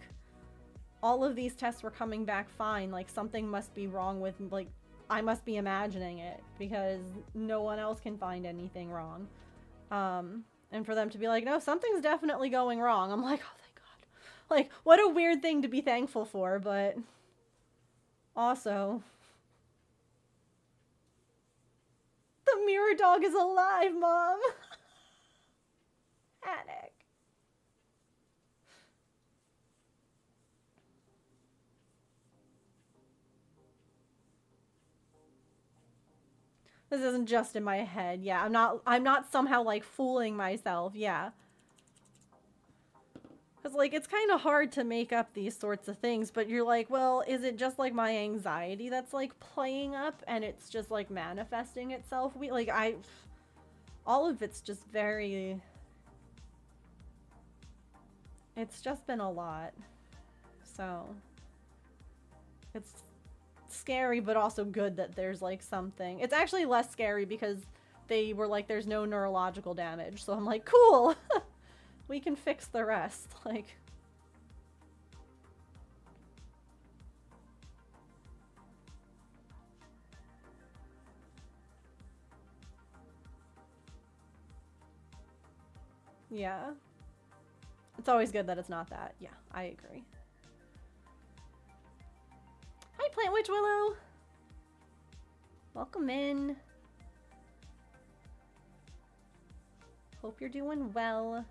all of these tests were coming back fine. Like, something must be wrong with, like, I must be imagining it, because no one else can find anything wrong. And for them to be like, no, something's definitely going wrong. I'm like, oh, thank God. Like, what a weird thing to be thankful for, but also, the mirror dog is alive, Mom. Attic. This isn't just in my head. Yeah, I'm not somehow like fooling myself. Yeah. Because, like, it's kind of hard to make up these sorts of things, but you're like, well, is it just, like, my anxiety that's, like, playing up and it's just, like, manifesting itself? All of it's just very... It's just been a lot. So... It's scary, but also good that there's, like, something. It's actually less scary because they were like, there's no neurological damage. So I'm like, cool! We can fix the rest. Like... Yeah. It's always good that it's not that. Yeah, I agree. Hi, Plant Witch Willow! Welcome in. Hope you're doing well.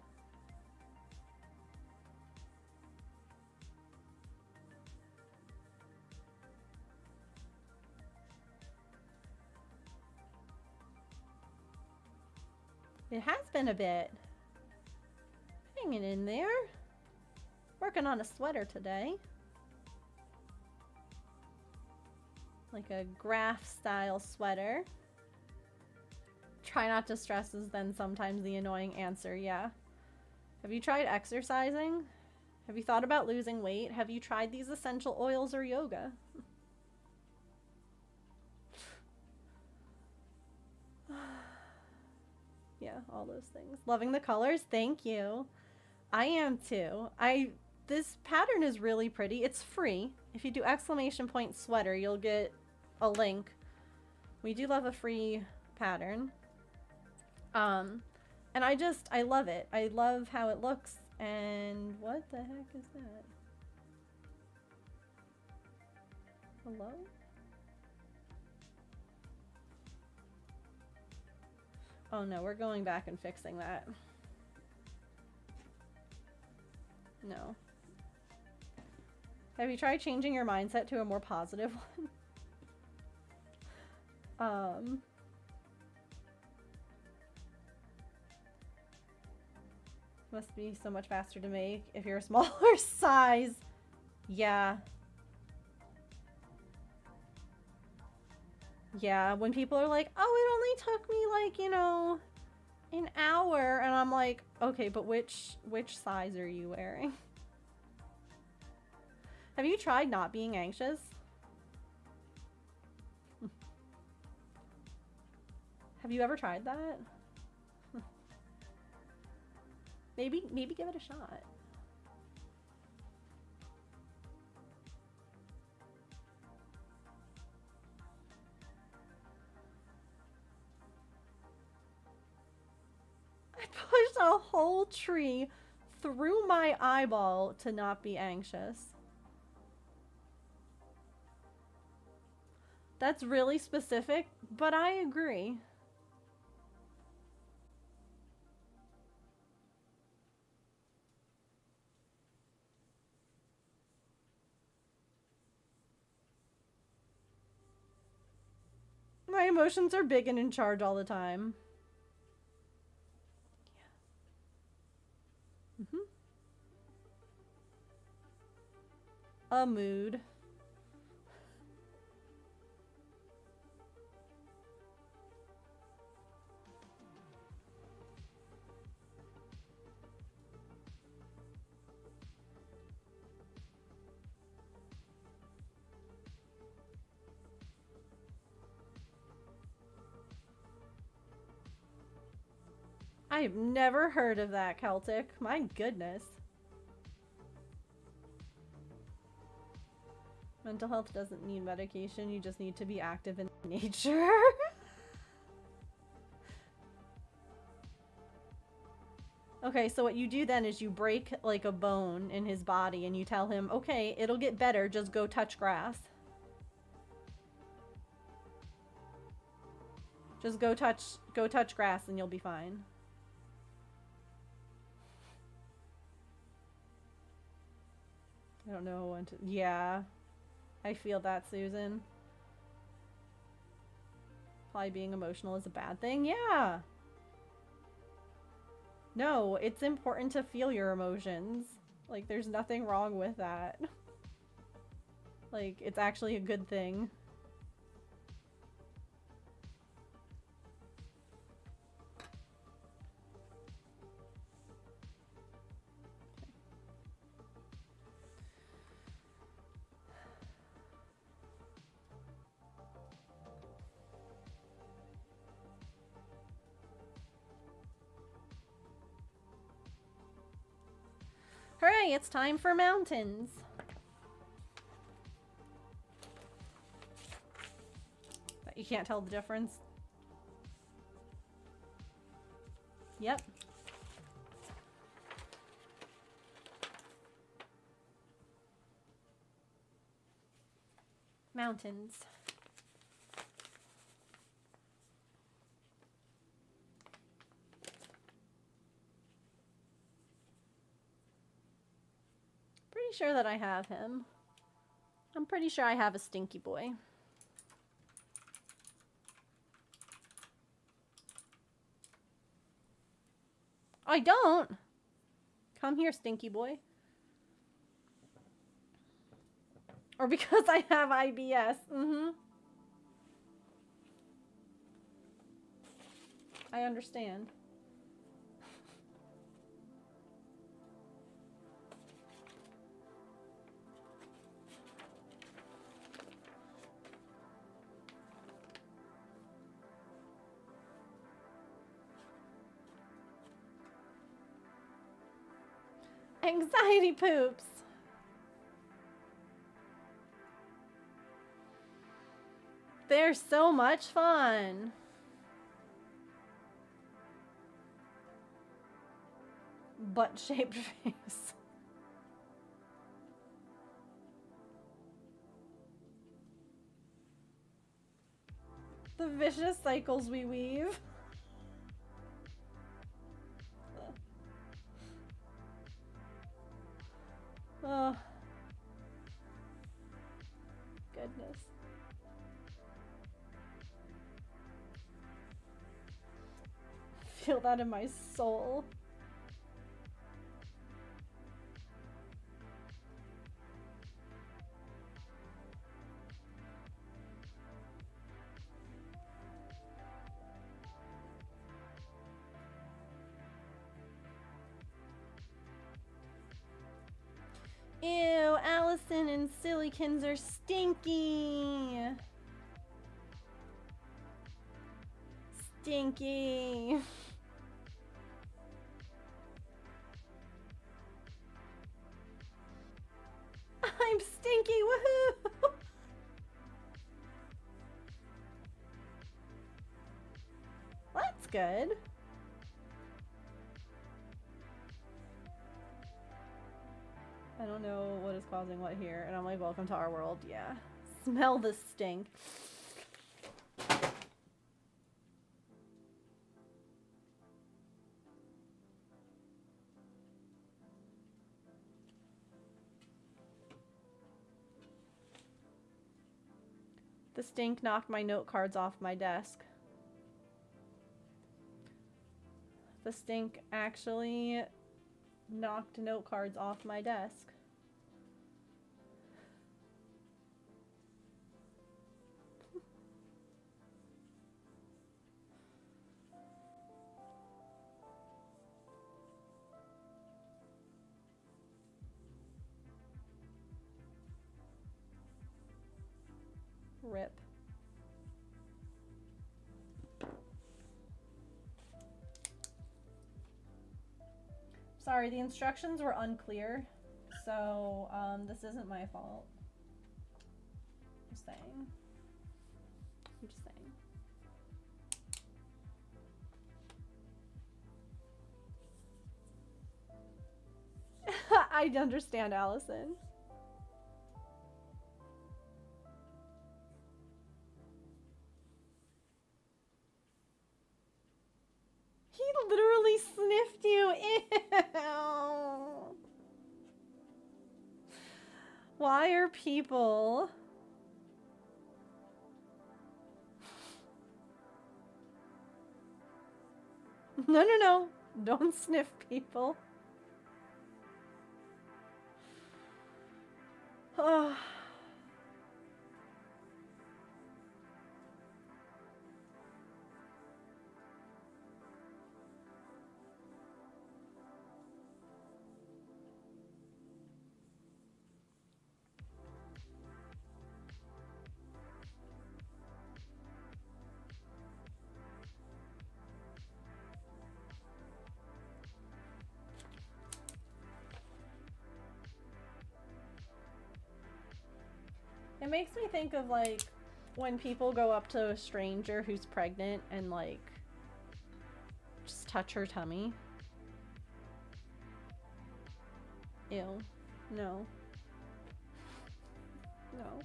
It has been a bit. Hanging in there. Working on a sweater today. Like a graph style sweater. Try not to stress is then sometimes the annoying answer, yeah. Have you tried exercising? Have you thought about losing weight? Have you tried these essential oils or yoga? Yeah, all those things. Loving the colors, thank you. I am too. This pattern is really pretty. It's free. If you do ! sweater, you'll get a link. We do love a free pattern. And I love it. I love how it looks. And what the heck is that? Hello? Oh no, we're going back and fixing that. No. Have you tried changing your mindset to a more positive one? Must be so much faster to make if you're a smaller size. Yeah. Yeah, when people are like, oh, it only took me like, you know, an hour. And I'm like, okay, but which size are you wearing? Have you tried not being anxious? Have you ever tried that? Maybe give it a shot. I pushed a whole tree through my eyeball to not be anxious. That's really specific, but I agree. My emotions are big and in charge all the time. Yeah. A mood. I've never heard of that, Celtic. My goodness. Mental health doesn't need medication. You just need to be active in nature. Okay, so what you do then is you break like a bone in his body and you tell him, okay, it'll get better. Just go touch grass. Just go touch grass and you'll be fine. I don't know when to... Yeah. I feel that, Susan. Probably being emotional is a bad thing. Yeah. No, it's important to feel your emotions. Like, there's nothing wrong with that. Like, it's actually a good thing. Hooray, it's time for mountains. You can't tell the difference. Yep. Mountains. Pretty sure that I have him. I'm pretty sure I have a stinky boy. I don't. Come here, stinky boy. Or because I have IBS. I understand. Anxiety poops. They're so much fun. Butt-shaped face. The vicious cycles we weave. Oh. Goodness. Feel that in my soul. Ew, Allison and Silicons are stinky. Stinky. I'm stinky, woohoo! That's good. I don't know what is causing what here. And I'm like, welcome to our world. Yeah. Smell the stink. The stink knocked my note cards off my desk. The stink actually knocked note cards off my desk. Rip. Sorry, the instructions were unclear, so this isn't my fault. Just saying. I'm just saying. I understand, Allison. He literally sniffed you. Ew. Why are people... No. Don't sniff people. Oh. It makes me think of like when people go up to a stranger who's pregnant and like just touch her tummy. Ew. No. No.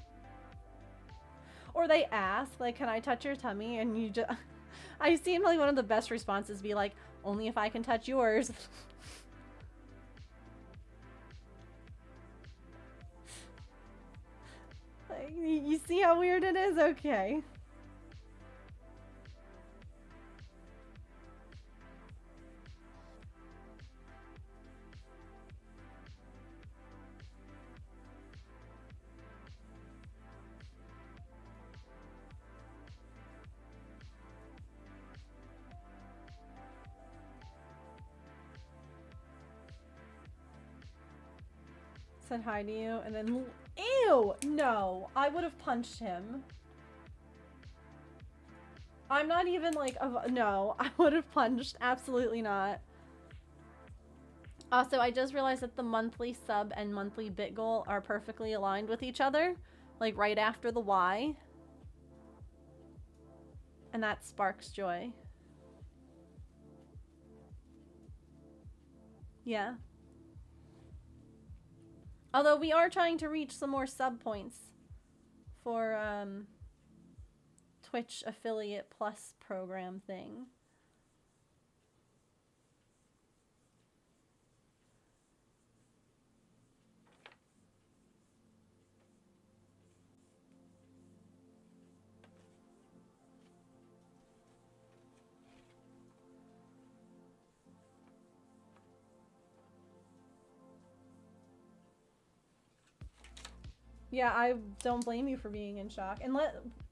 Or they ask, like, can I touch your tummy? And you just... I've seen like one of the best responses be like, only if I can touch yours. Like, you see how weird it is? Okay. Said hi to you and then... Ew! No! I would have punched him. I'm not even like... No, I would have punched. Absolutely not. Also, I just realized that the monthly sub and monthly bit goal are perfectly aligned with each other. Like right after the Y. And that sparks joy. Yeah. Although we are trying to reach some more sub points for Twitch affiliate plus program thing. Yeah, I don't blame you for being in shock. And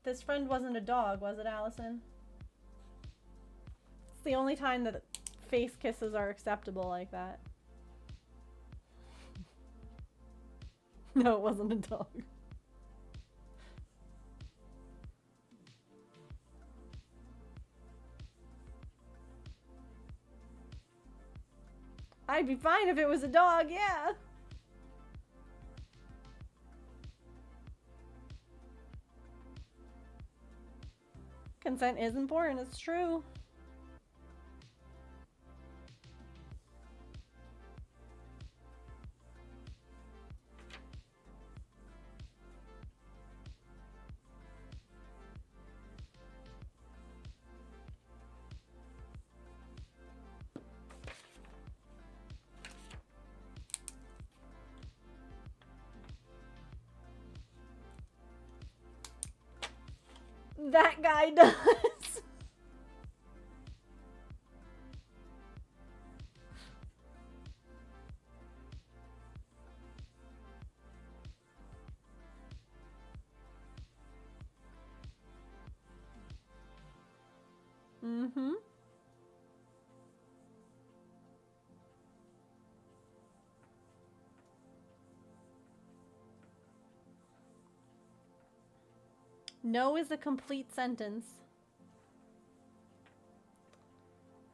this friend wasn't a dog, was it, Allison? It's the only time that face kisses are acceptable like that. No, it wasn't a dog. I'd be fine if it was a dog, yeah. Consent is important, it's true. That guy does. Mm-hmm. No is a complete sentence.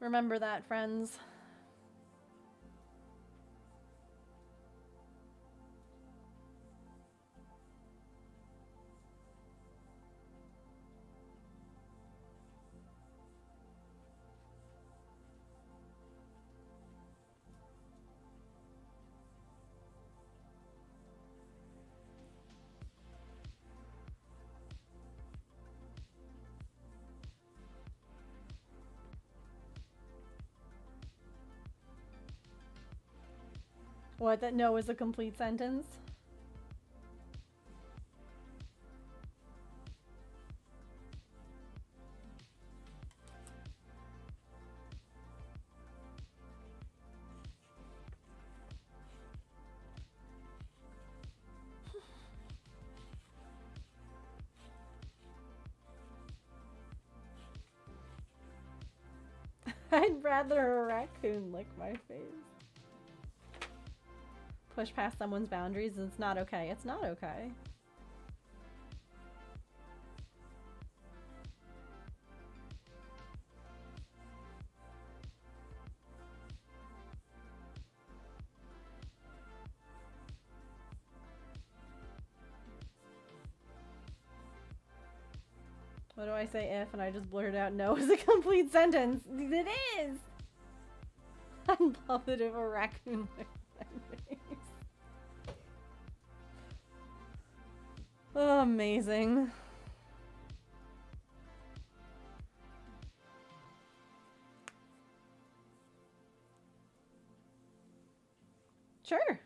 Remember that, friends. What, that no is a complete sentence? I'd rather a raccoon lick my face. Push past someone's boundaries, it's not okay. It's not okay. What do I say if, and I just blurted out no as a complete sentence? It is! I'd love it if a raccoon licked my face. Oh, amazing. Sure.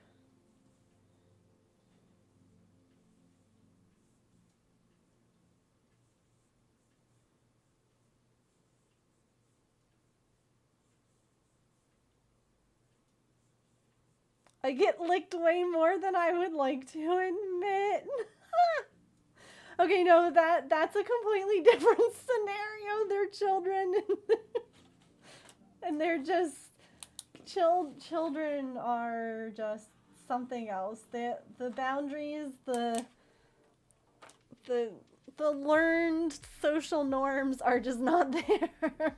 I get licked way more than I would like to admit. Okay, no, that's a completely different scenario. They're children, and they're just children are just something else. The boundaries, the learned social norms are just not there.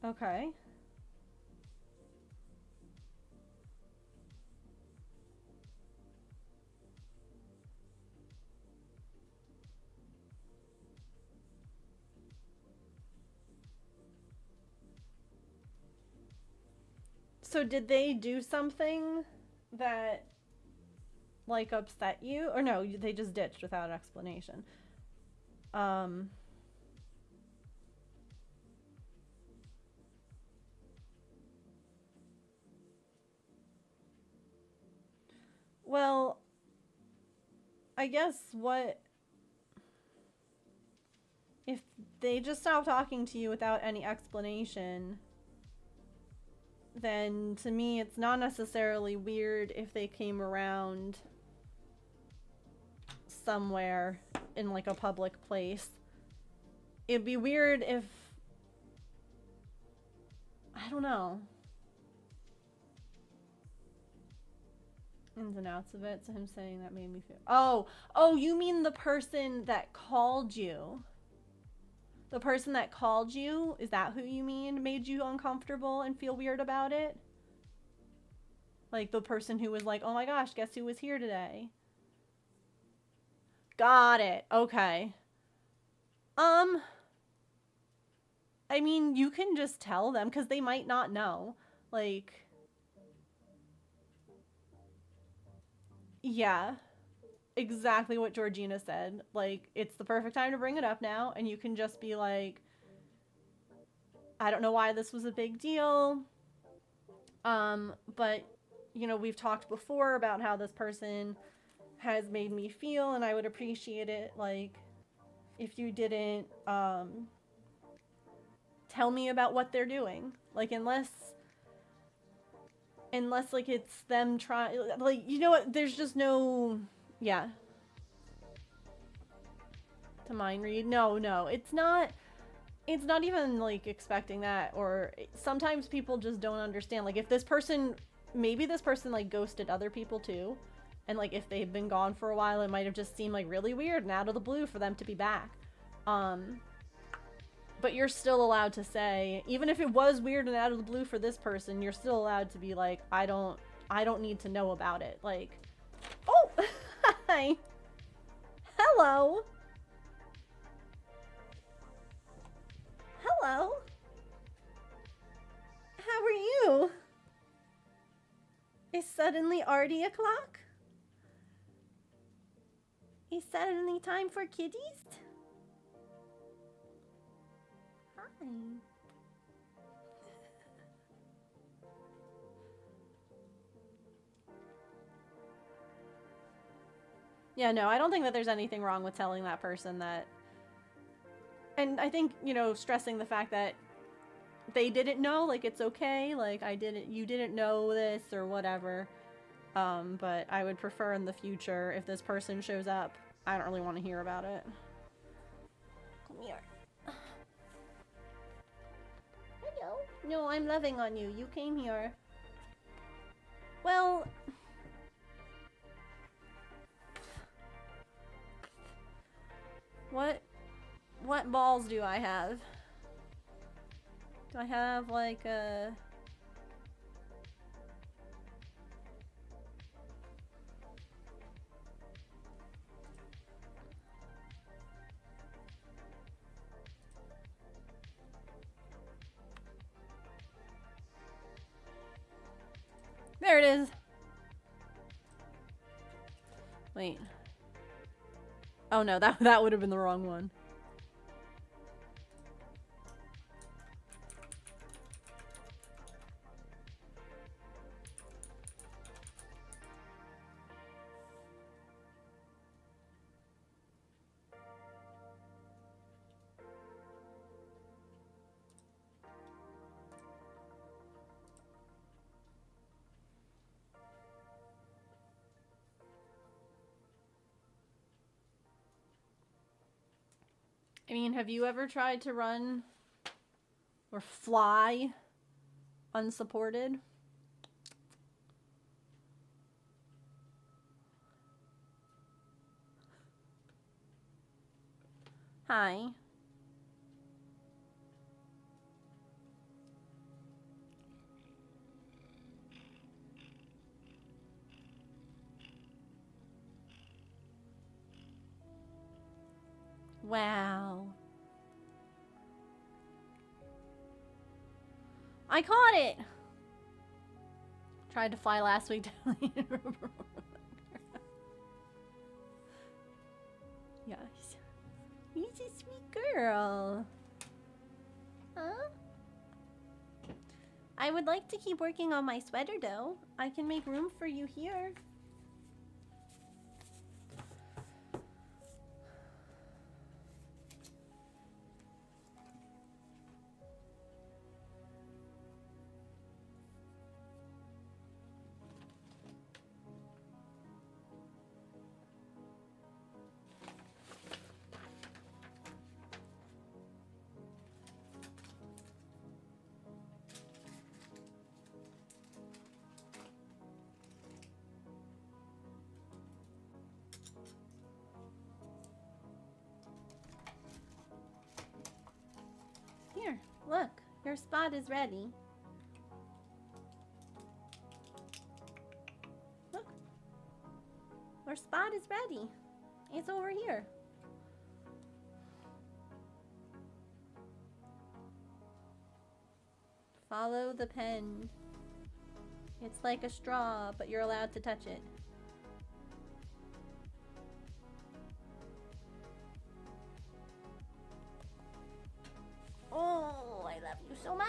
Okay. So did they do something that, like, upset you? Or no, they just ditched without explanation. Well, I guess what... If they just stop talking to you without any explanation, then to me it's not necessarily weird if they came around somewhere in like a public place. It'd be weird if... I don't know. Ins and outs of it, so him saying that made me feel... Oh, you mean the person that called you? The person that called you, is that who you mean, made you uncomfortable and feel weird about it? Like the person who was like, oh my gosh, guess who was here today? Got it. Okay. I mean, you can just tell them because they might not know. Like, yeah, exactly what Georgina said. Like, it's the perfect time to bring it up now, and you can just be like, I don't know why this was a big deal. But, you know, we've talked before about how this person has made me feel, and I would appreciate it, like, if you didn't, tell me about what they're doing. Like, unless like it's them trying, like, you know what, there's just no, yeah. To mind read? No, it's not even like expecting that, or sometimes people just don't understand. Like, if this person, maybe this person like ghosted other people too, and like if they've been gone for a while, it might have just seemed like really weird and out of the blue for them to be back. But you're still allowed to say, even if it was weird and out of the blue for this person, you're still allowed to be like, I don't need to know about it. Like, oh, hi, hello, hello, how are you? Is suddenly already o'clock? Is suddenly time for kitties? Hi. Yeah, no, I don't think that there's anything wrong with telling that person that. And I think, you know, stressing the fact that they didn't know, like, it's okay, like, you didn't know this or whatever. But I would prefer in the future, if this person shows up, I don't really want to hear about it. Come here. Hello. No, I'm loving on you. You came here. Well... What balls do I have? Do I have, like, a... There it is! Wait. Oh no, that would have been the wrong one. I mean, have you ever tried to run or fly unsupported? Hi. Wow. I caught it! Tried to fly last week. Yes. He's a sweet girl. Huh? I would like to keep working on my sweater though. I can make room for you here. Here, look, your spot is ready. Look, your spot is ready. It's over here. Follow the pen. It's like a straw, but you're allowed to touch it. Oh, I love you so much.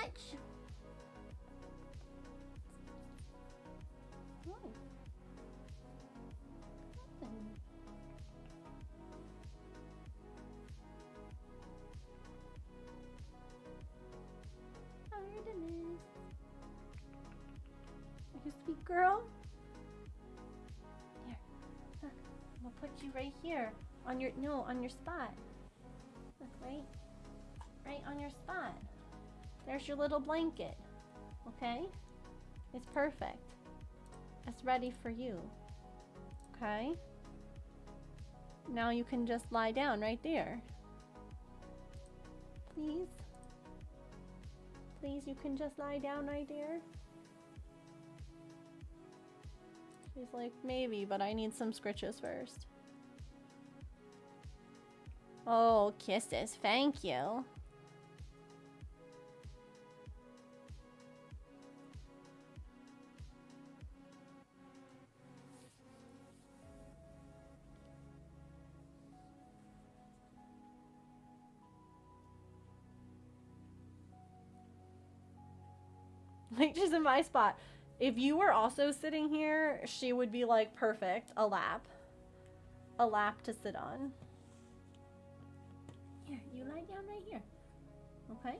Oh. Artemis. Are you a sweet girl? Here, look. I'm gonna put you right here. On your, no, on your spot. Look, right on your spot. There's your little blanket. Okay? It's perfect. It's ready for you. Okay? Now you can just lie down right there. Please? Please, you can just lie down right there? She's like, maybe, but I need some scritches first. Oh, kisses. Thank you. Like, she's in my spot. If you were also sitting here, she would be like perfect. A lap. A lap to sit on. Here, you lie down right here. Okay?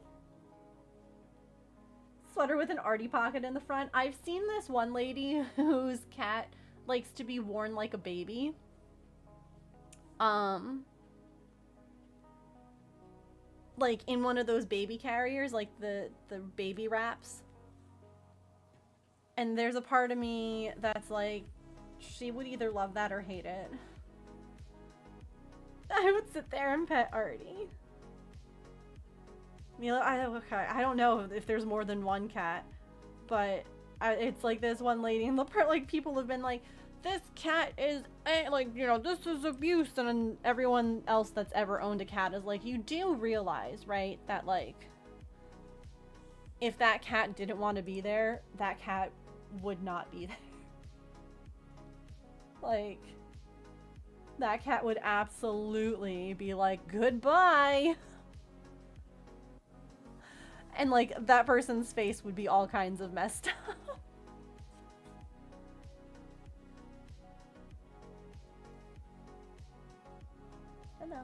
Sweater with an arty pocket in the front. I've seen this one lady whose cat likes to be worn like a baby. Like in one of those baby carriers, like the baby wraps. And there's a part of me that's like, she would either love that or hate it. I would sit there and pet Artie. Mila, I don't know if there's more than one cat, but it's like this one lady, and the part, like, people have been like, this cat is, like, you know, this is abuse, and then everyone else that's ever owned a cat is like, you do realize, right, that, like, if that cat didn't want to be there, that cat would not be there. Like, that cat would absolutely be like, goodbye! And, like, that person's face would be all kinds of messed up. Hello.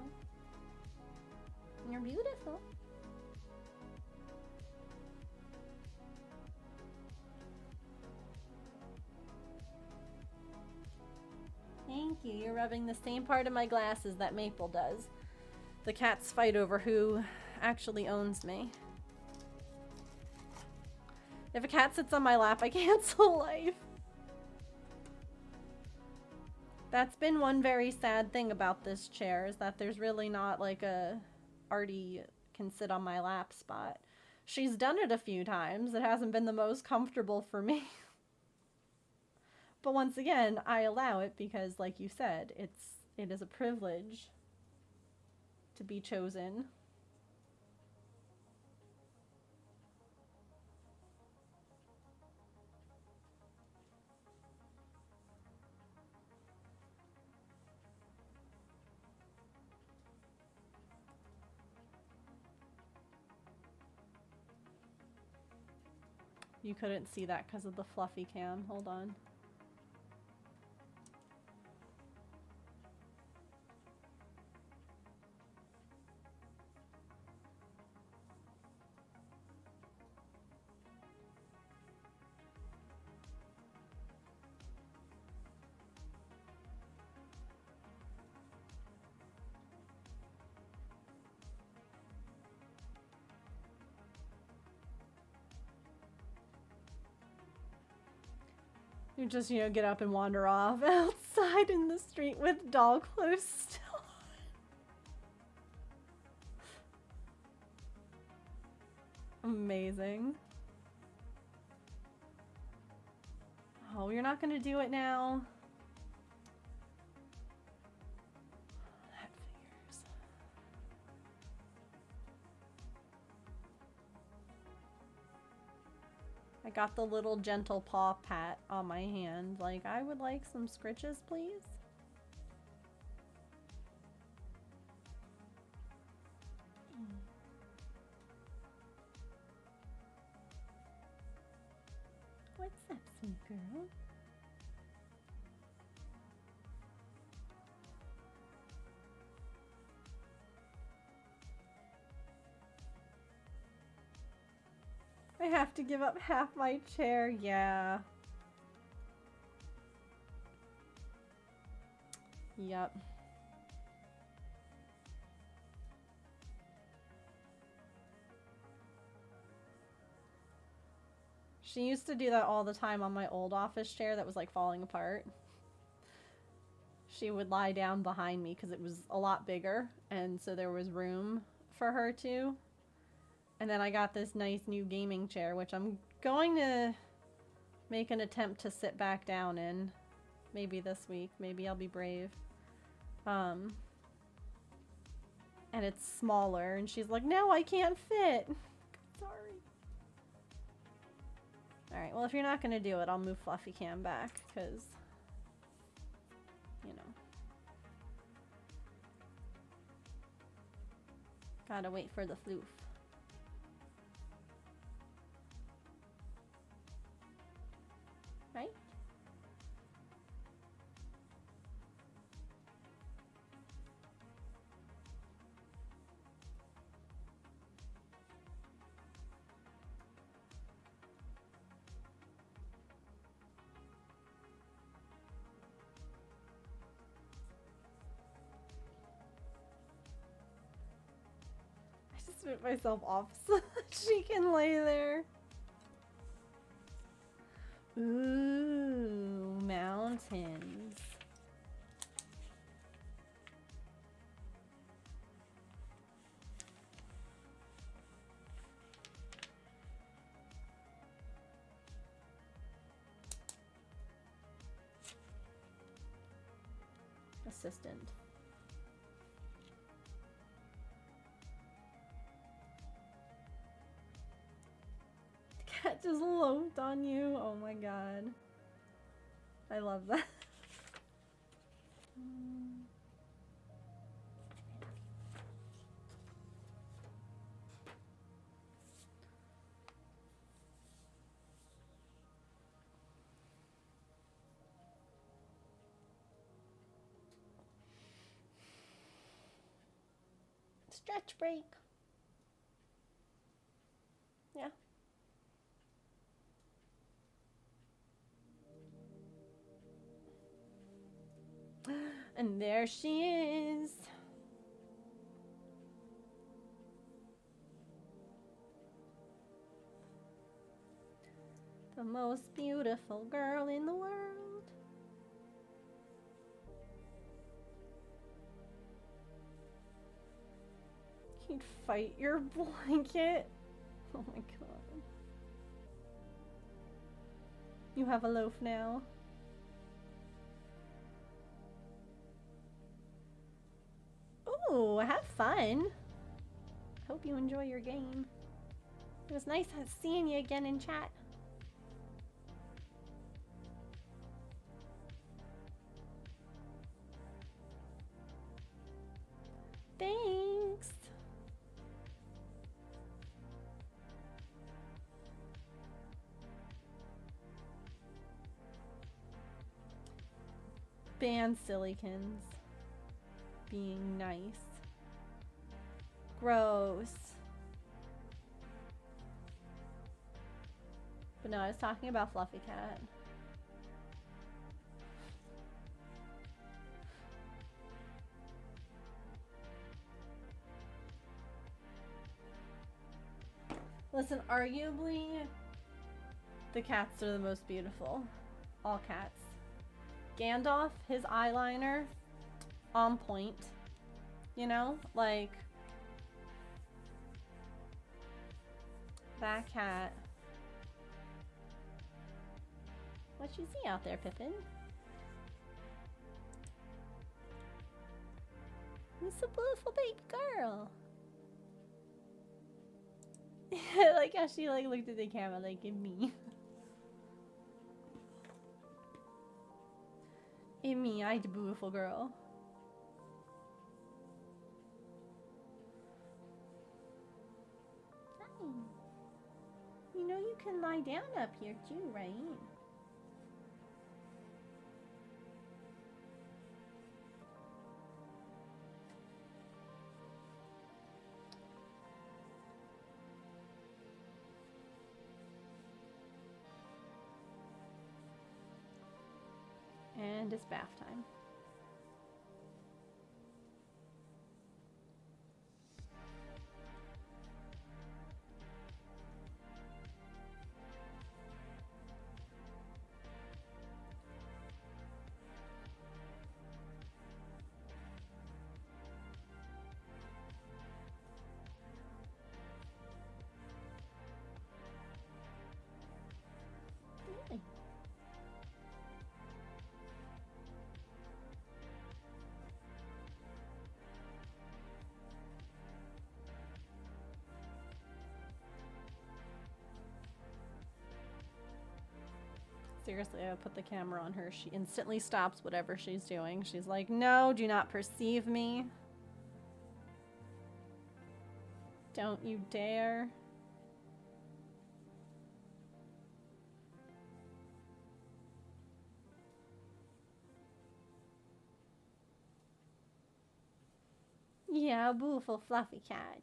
You're beautiful. Thank you. You're rubbing the same part of my glasses that Maple does. The cats fight over who actually owns me. If a cat sits on my lap, I cancel life. That's been one very sad thing about this chair, is that there's really not like a Artie can sit on my lap spot. She's done it a few times. It hasn't been the most comfortable for me. But once again, I allow it because, like you said, it is a privilege to be chosen. You couldn't see that because of the fluffy cam. Hold on. You just, you know, get up and wander off outside in the street with doll clothes still on. Amazing. Oh, you're not gonna do it now? That figures. I got the little gentle paw pat on my hand. Like, I would like some scritches, please. What's up, sweet girl? I have to give up half my chair, yeah. Yep. She used to do that all the time on my old office chair that was like falling apart. She would lie down behind me because it was a lot bigger, and so there was room for her to. And then I got this nice new gaming chair, which I'm going to make an attempt to sit back down in. Maybe this week. Maybe I'll be brave. And it's smaller, and she's like, no, I can't fit. Sorry. Alright, well, if you're not going to do it, I'll move Fluffy Cam back, because, you know. Gotta wait for the floof. spit myself off so she can lay there. Ooh, mountains. Assistant. The cat just loped on you. Oh my god. I love that. Stretch break. Yeah. And there she is. The most beautiful girl in the world. You'd fight your blanket. Oh my god. You have a loaf now. Ooh, have fun. Hope you enjoy your game. It was nice seeing you again in chat. Thanks. Ban Silicons. Being nice. Gross. But no, I was talking about Fluffy Cat. Listen, arguably, the cats are the most beautiful. All cats. Gandalf, his eyeliner, on point. You know? Like, that cat. What you see out there, Pippin? Who's the beautiful baby girl? I like how she like looked at the camera like in me. In me, I the beautiful girl. Hi. You know you can lie down up here too, right? And it's bath time. Really? Seriously, I put the camera on her. She instantly stops whatever she's doing. She's like, no, do not perceive me. Don't you dare. Yeah, beautiful fluffy cat.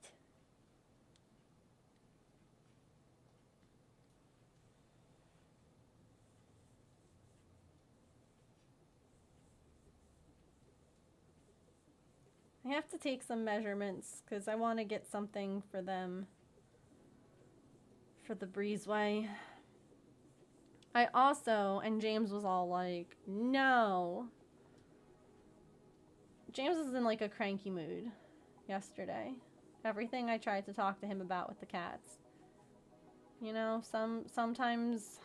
have to take some measurements because I want to get something for them for the breezeway. I also, and James was all like, no. James was in like a cranky mood yesterday. Everything I tried to talk to him about with the cats. You know, sometimes.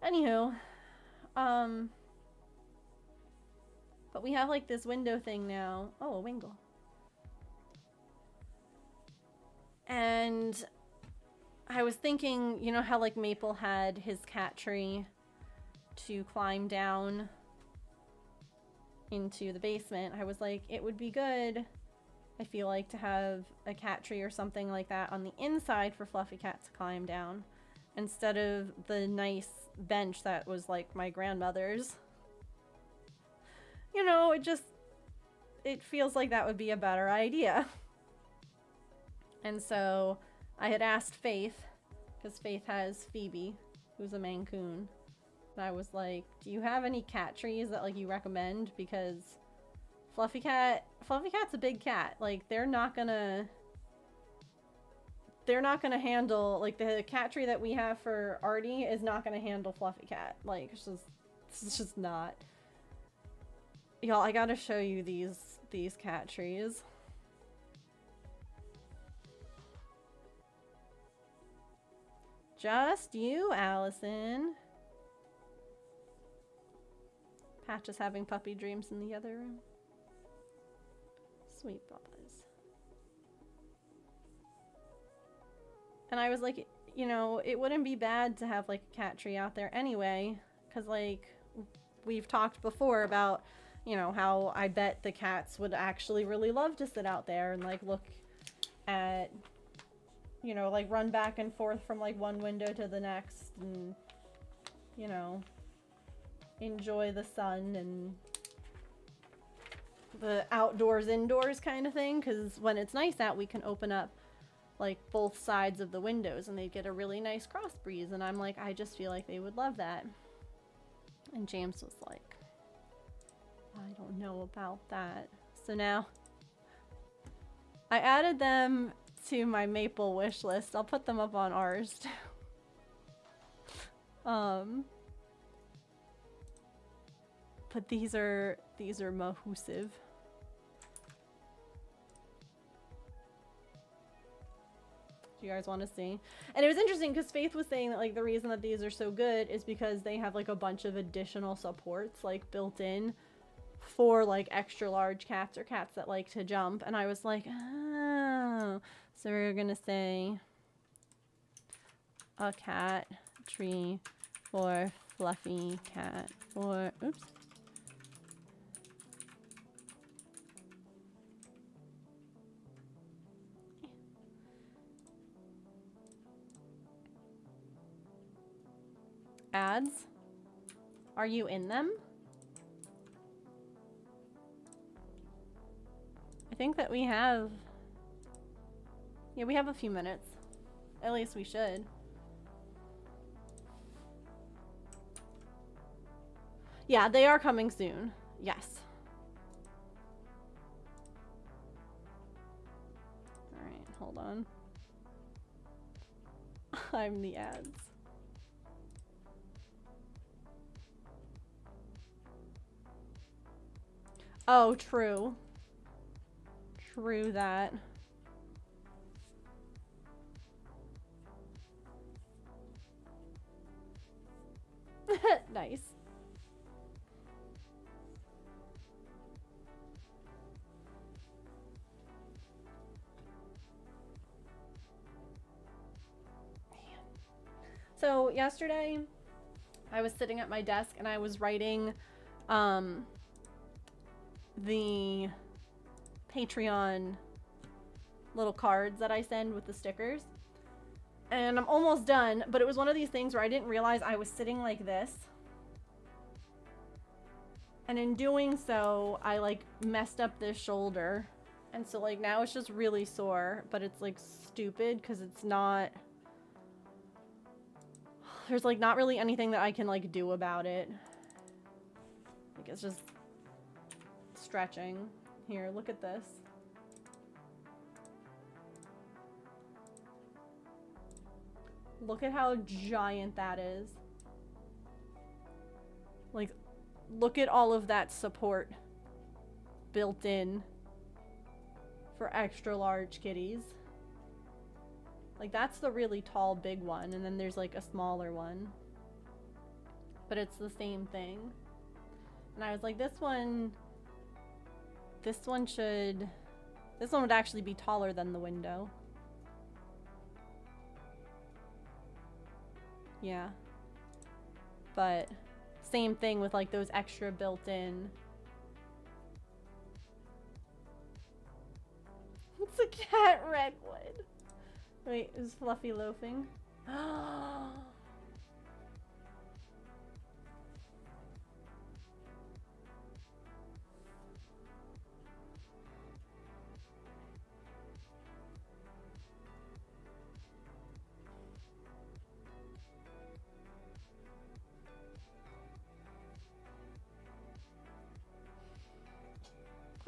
Anywho, but we have like this window thing now. Oh, a wingle. And I was thinking, you know how like Maple had his cat tree to climb down into the basement. I was like, it would be good, I feel like, to have a cat tree or something like that on the inside for Fluffy Cat to climb down instead of the nice bench that was like my grandmother's. You know, it feels like that would be a better idea. And so I had asked Faith, because Faith has Phoebe, who's a Maine Coon. And I was like, do you have any cat trees that like you recommend? Because Fluffy Cat's a big cat. Like they're not gonna handle, like the cat tree that we have for Artie is not gonna handle Fluffy Cat. Like it's just not. Y'all, I gotta show you these cat trees. Just you, Allison. Patch is having puppy dreams in the other room. Sweet bubbles. And I was like, you know, it wouldn't be bad to have like a cat tree out there anyway, because like we've talked before about, you know, how I bet the cats would actually really love to sit out there and like look at, you know, like run back and forth from like one window to the next and, you know, enjoy the sun and the outdoors indoors kind of thing, because when it's nice out we can open up like both sides of the windows and they get a really nice cross breeze, and I'm like, I just feel like they would love that. And James was like, I don't know about that. So now I added them to my Maple wish list. I'll put them up on ours too. But these are mahoosive. Do you guys want to see? And it was interesting because Faith was saying that like the reason that these are so good is because they have like a bunch of additional supports like built in for like extra large cats or cats that like to jump. And I was like, oh, so we're gonna say a cat tree for Fluffy Cat for, oops. Ads? Are you in them? I think that we have... Yeah, we have a few minutes. At least we should. Yeah, they are coming soon. Yes. Alright, hold on. I'm the ads. Oh, true. True that. Nice. So yesterday I was sitting at my desk and I was writing the Patreon little cards that I send with the stickers. And I'm almost done, but it was one of these things where I didn't realize I was sitting like this. And in doing so, I like messed up this shoulder. And so like now it's just really sore, but it's like stupid because it's not there's like not really anything that I can like do about it. Like it's just stretching. Here, look at this. Look at how giant that is. Like, look at all of that support built in for extra large kitties. Like, that's the really tall, big one, and then there's like a smaller one. But it's the same thing. And I was like, this one would actually be taller than the window. Yeah. But same thing with like those extra built-in. It's a cat redwood. Wait, is Fluffy loafing?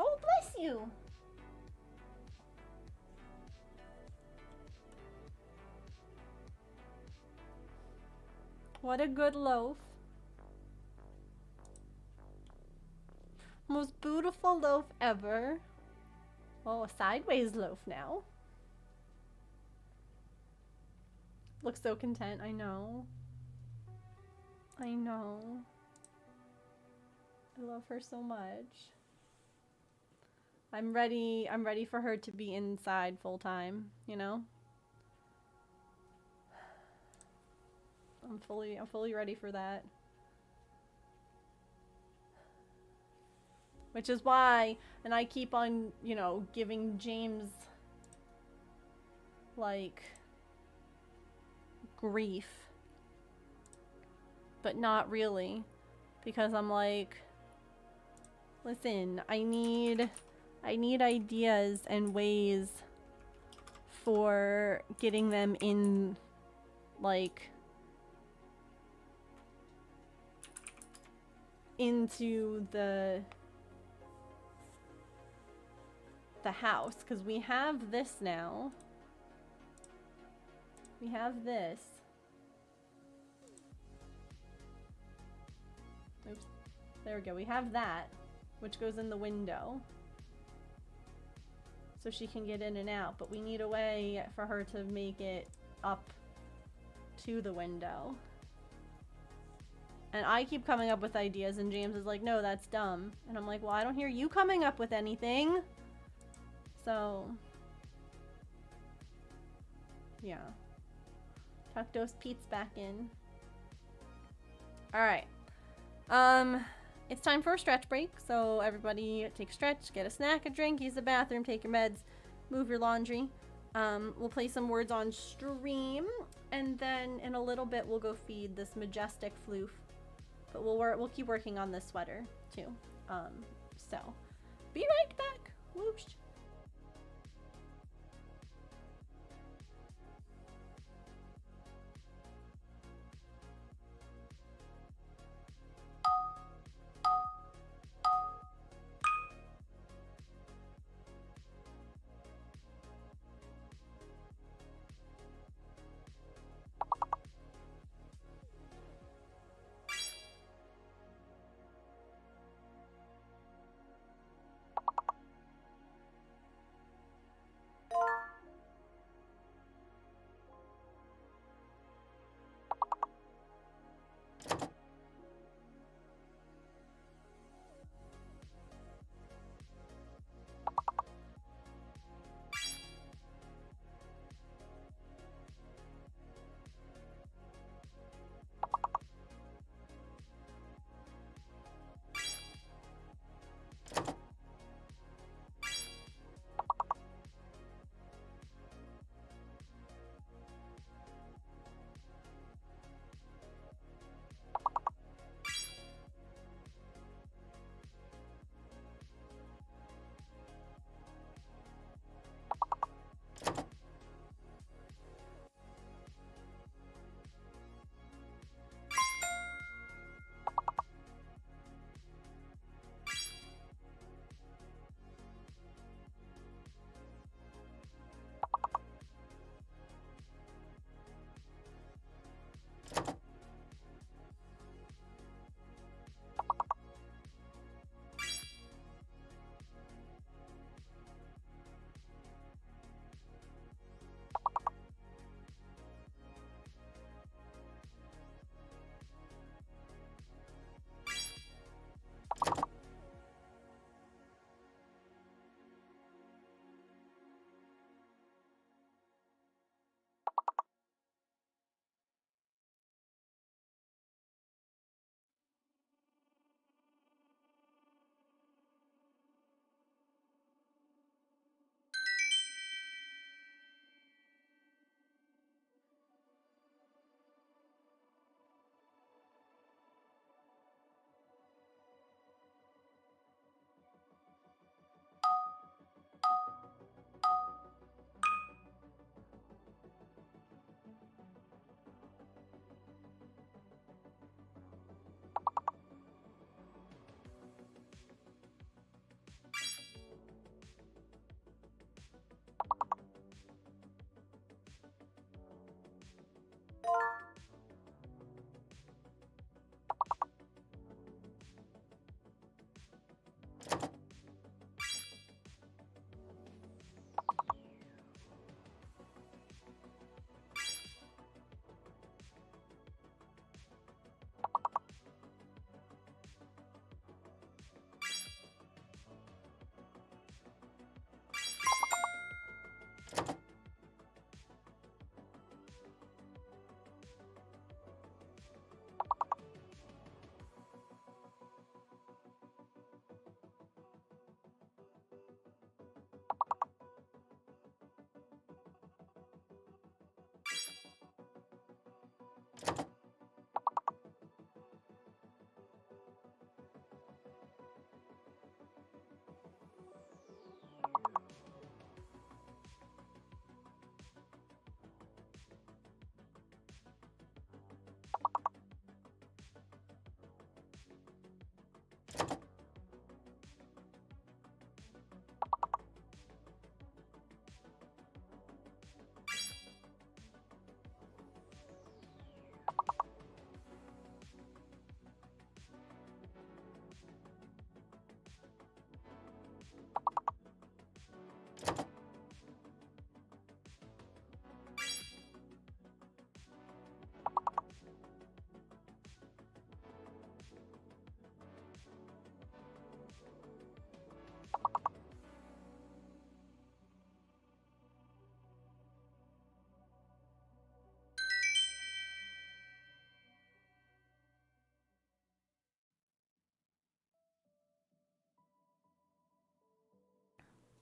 Oh, bless you. What a good loaf. Most beautiful loaf ever. Oh, a sideways loaf now. Looks so content, I know. I know. I love her so much. I'm ready for her to be inside full time, you know? I'm fully ready for that. Which is why, and I keep on, you know, giving James like grief, but not really, because I'm like, listen, I need ideas and ways for getting them in, like, into the house, because we have this now. We have this. Oops. There we go. We have that, which goes in the window. So she can get in and out, but we need a way for her to make it up to the window. And I keep coming up with ideas, and James is like, no, that's dumb. And I'm like, well, I don't hear you coming up with anything. So, yeah. Tuck those Pete's back in. Alright. It's time for a stretch break. So everybody take a stretch, get a snack, a drink, use the bathroom, take your meds, move your laundry. We'll play some words on stream, and then in a little bit we'll go feed this majestic floof. But we'll keep working on this sweater too. So be right back. Whoosh.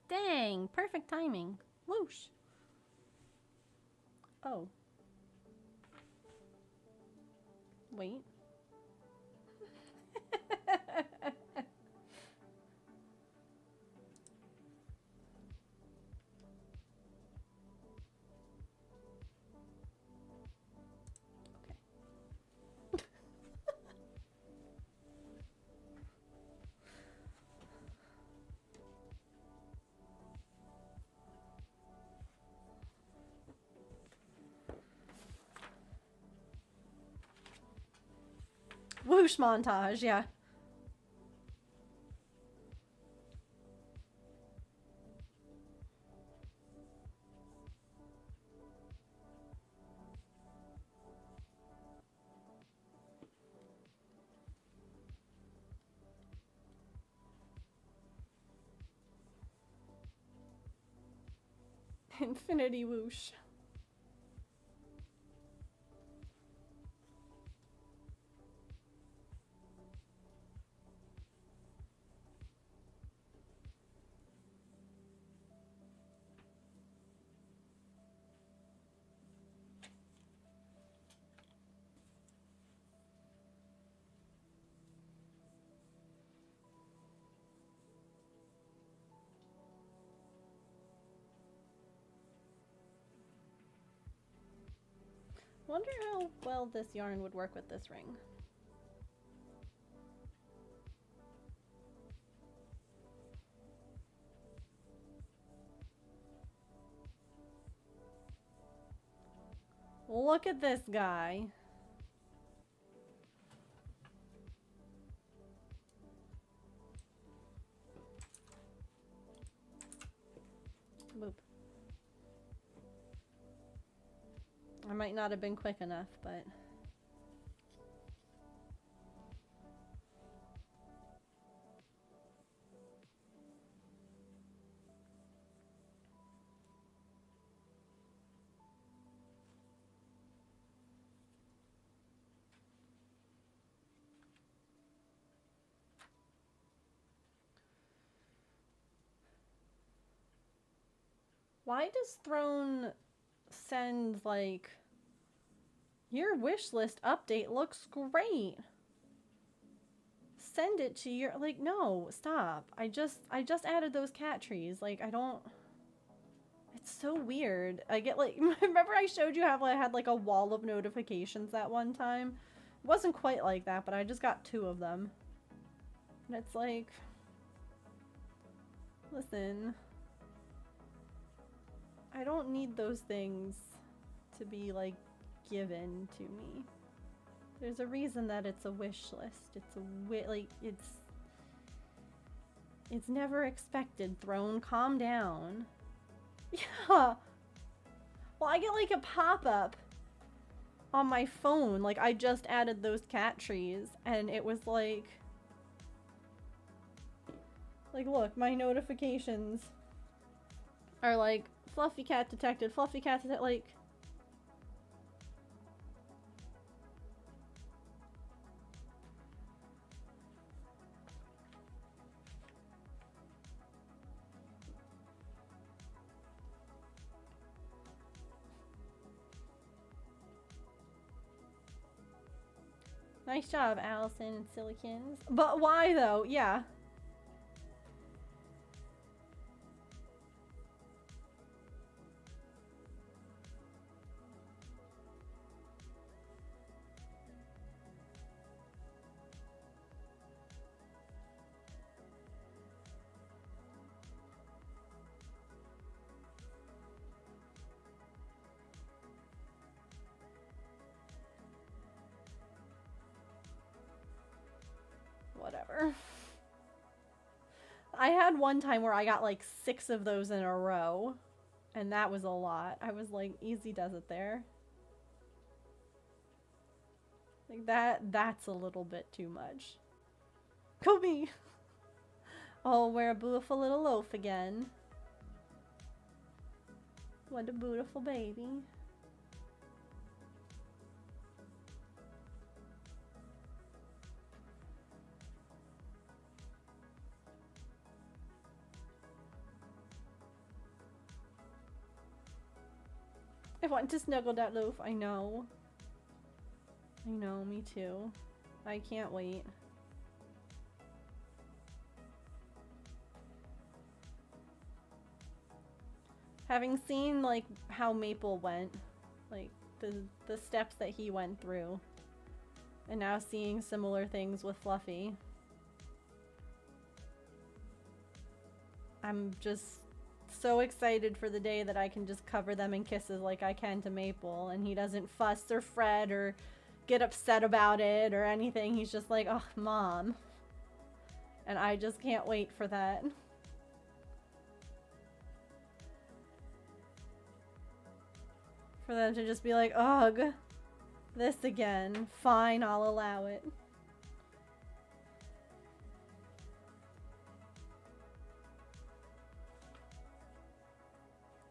Dang, perfect timing. Whoosh. Oh. Wait. Whoosh montage, yeah. Infinity whoosh. Wonder how well this yarn would work with this ring. Look at this guy. Boop. I might not have been quick enough, but... Why does Throne send, like, your wish list update looks great? Send it to your, like, no, stop. I just added those cat trees. Like, I don't, it's so weird. I get, like, remember I showed you how I had, like, a wall of notifications that one time? It wasn't quite like that, but I just got 2 of them. And it's like, listen, I don't need those things to be, like, given to me. There's a reason that it's a wish list. It's a like, it's never expected, Throne. Calm down. Yeah. Well, I get, like, a pop-up on my phone. Like, I just added those cat trees, and it was like, look, my notifications are like, fluffy cat detected, fluffy cat detected, like... Nice job, Allison and Silicons. But why, though? Yeah. Whatever. I had one time where I got like 6 of those in a row, and that was a lot. I was like, easy does it there. Like that's a little bit too much. Kobe! Oh, we're a beautiful little loaf again. What a beautiful baby. I want to snuggle that loaf. I know. I know, me too. I can't wait. Having seen like how Maple went, like the steps that he went through, and now seeing similar things with Fluffy, I'm just so excited for the day that I can just cover them in kisses like I can to Maple, and he doesn't fuss or fret or get upset about it or anything. He's just like, oh, Mom. And I just can't wait for that. For them to just be like, ugh, this again. Fine, I'll allow it.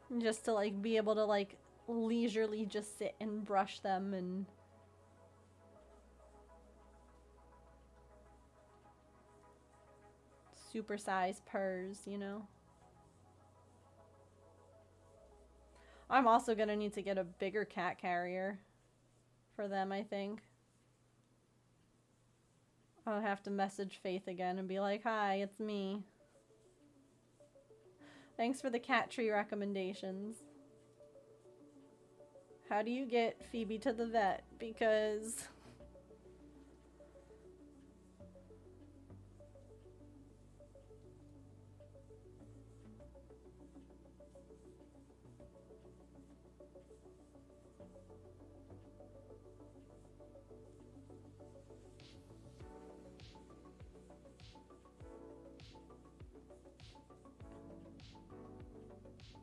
And just to like be able to like leisurely just sit and brush them and supersize purrs, you know? I'm also gonna need to get a bigger cat carrier for them, I think. I'll have to message Faith again and be like, hi, it's me. Thanks for the cat tree recommendations. How do you get Phoebe to the vet? Because...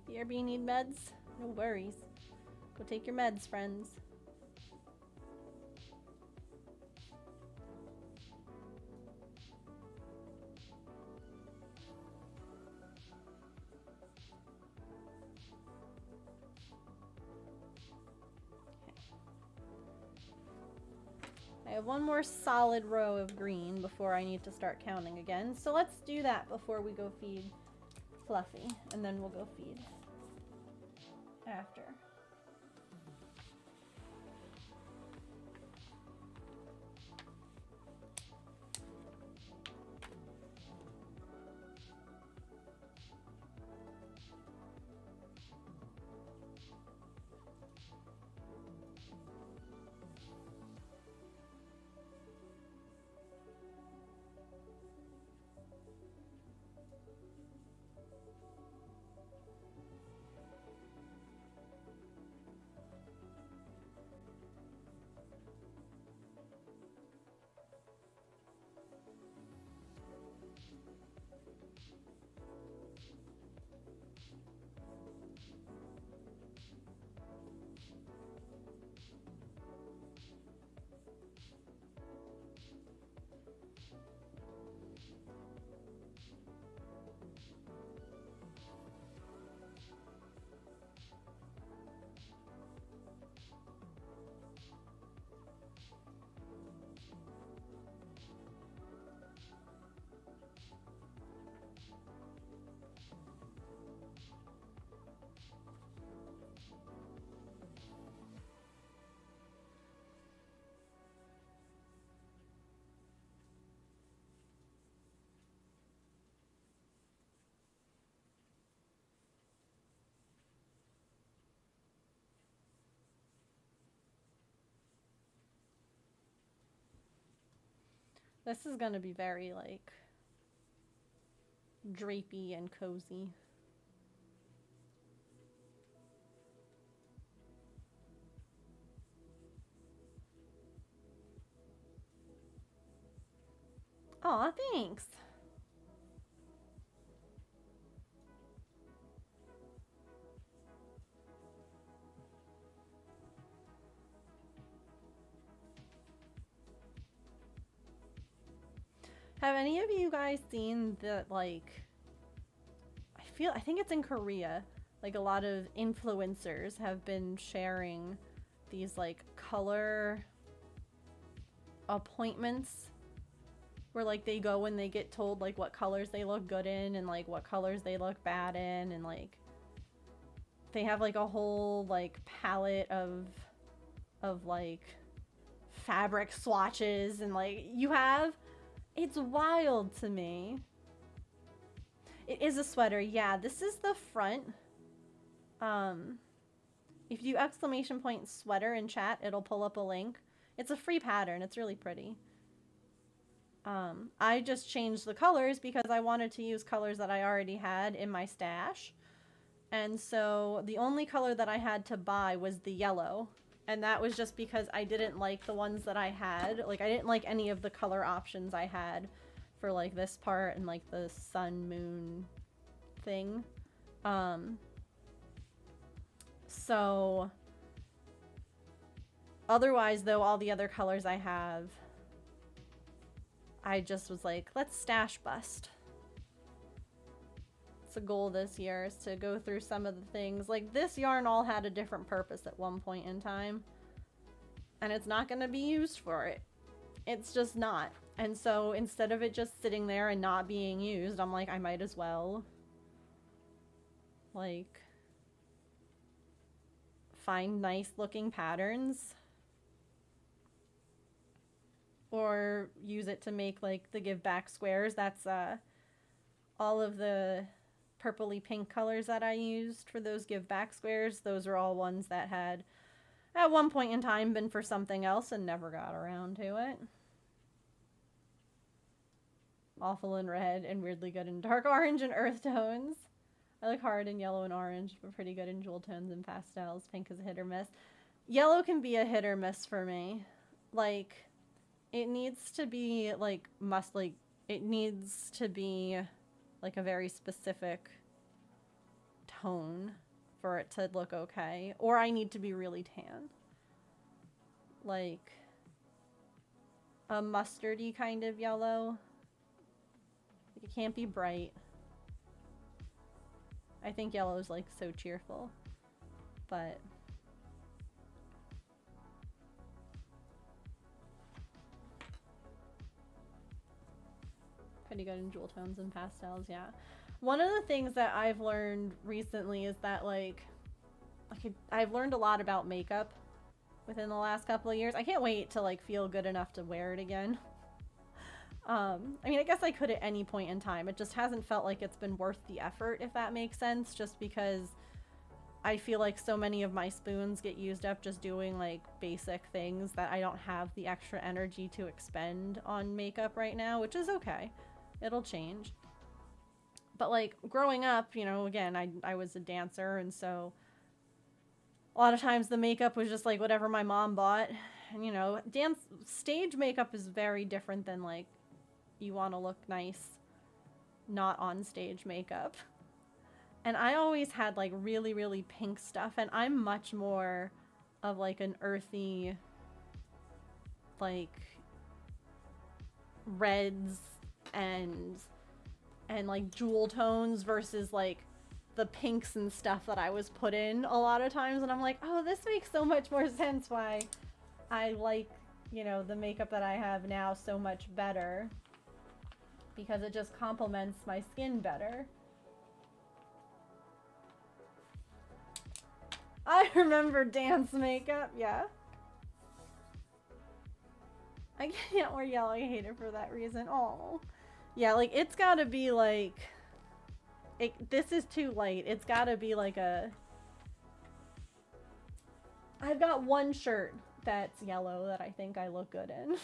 BRB need meds? No worries. Go take your meds, friends. I have one more solid row of green before I need to start counting again. So let's do that before we go feed Fluffy, and then we'll go feed after. This is gonna be very, like, drapey and cozy. Aw, thanks. Have any of you guys seen that, like, I think it's in Korea, like a lot of influencers have been sharing these like color appointments where like they go and they get told like what colors they look good in and like what colors they look bad in, and like they have like a whole like palette of like fabric swatches and like you have, it's wild to me. It is a sweater. Yeah, this is the front. If you exclamation point sweater in chat, it'll pull up a link. It's a free pattern. It's really pretty. I just changed the colors because I wanted to use colors that I already had in my stash. And so the only color that I had to buy was the yellow. And that was just because I didn't like the ones that I had. Like, I didn't like any of the color options I had for, like, this part and, like, the sun, moon thing. So, otherwise, though, all the other colors I have, I just was like, let's stash bust. It's a goal this year, is to go through some of the things. Like, this yarn all had a different purpose at one point in time. And it's not going to be used for it. It's just not. And so, instead of it just sitting there and not being used, I'm like, I might as well, like, find nice looking patterns. Or use it to make, like, the give back squares. That's, all of the purpley pink colors that I used for those give back squares. Those are all ones that had at one point in time been for something else and never got around to it. Awful in red and weirdly good in dark orange and earth tones. I like hard in yellow and orange, but pretty good in jewel tones and pastels. Pink is a hit or miss. Yellow can be a hit or miss for me. Like, it needs to be like it needs to be like a very specific tone for it to look okay. Or I need to be really tan. Like a mustardy kind of yellow. Like, it can't be bright. I think yellow is like so cheerful. But pretty good in jewel tones and pastels, yeah. One of the things that I've learned recently is that, like I've learned a lot about makeup within the last couple of years. I can't wait to, like, feel good enough to wear it again. I mean, I guess I could at any point in time. It just hasn't felt like it's been worth the effort, if that makes sense, just because I feel like so many of my spoons get used up just doing, like, basic things that I don't have the extra energy to expend on makeup right now, which is okay. It'll change. But, like, growing up, you know, again, I was a dancer, and so a lot of times the makeup was just, like, whatever my mom bought. And, you know, stage makeup is very different than, like, you want to look nice, not on stage makeup. And I always had, like, really, really pink stuff, and I'm much more of, like, an earthy, like, reds and like jewel tones versus, like, the pinks and stuff that I was put in a lot of times. And I'm like, oh, this makes so much more sense why I like, you know, the makeup that I have now so much better, because it just complements my skin better. I remember dance makeup, yeah. I can't wear yellow, I hate it for that reason. Oh. Yeah, like, it's gotta be, like... this is too light. It's gotta be, like, a... I've got one shirt that's yellow that I think I look good in.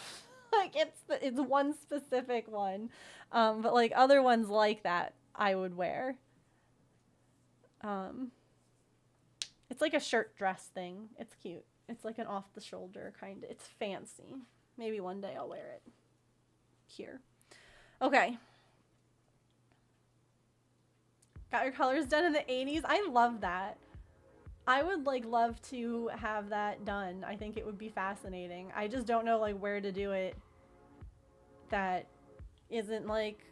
Like, it's one specific one. But, like, other ones like that I would wear. It's like a shirt dress thing. It's cute. It's like an off-the-shoulder kind of... It's fancy. Maybe one day I'll wear it. Here. Okay. Got your colors done in the 80s? I love that. I would, like, love to have that done. I think it would be fascinating. I just don't know, like, where to do it that isn't, like,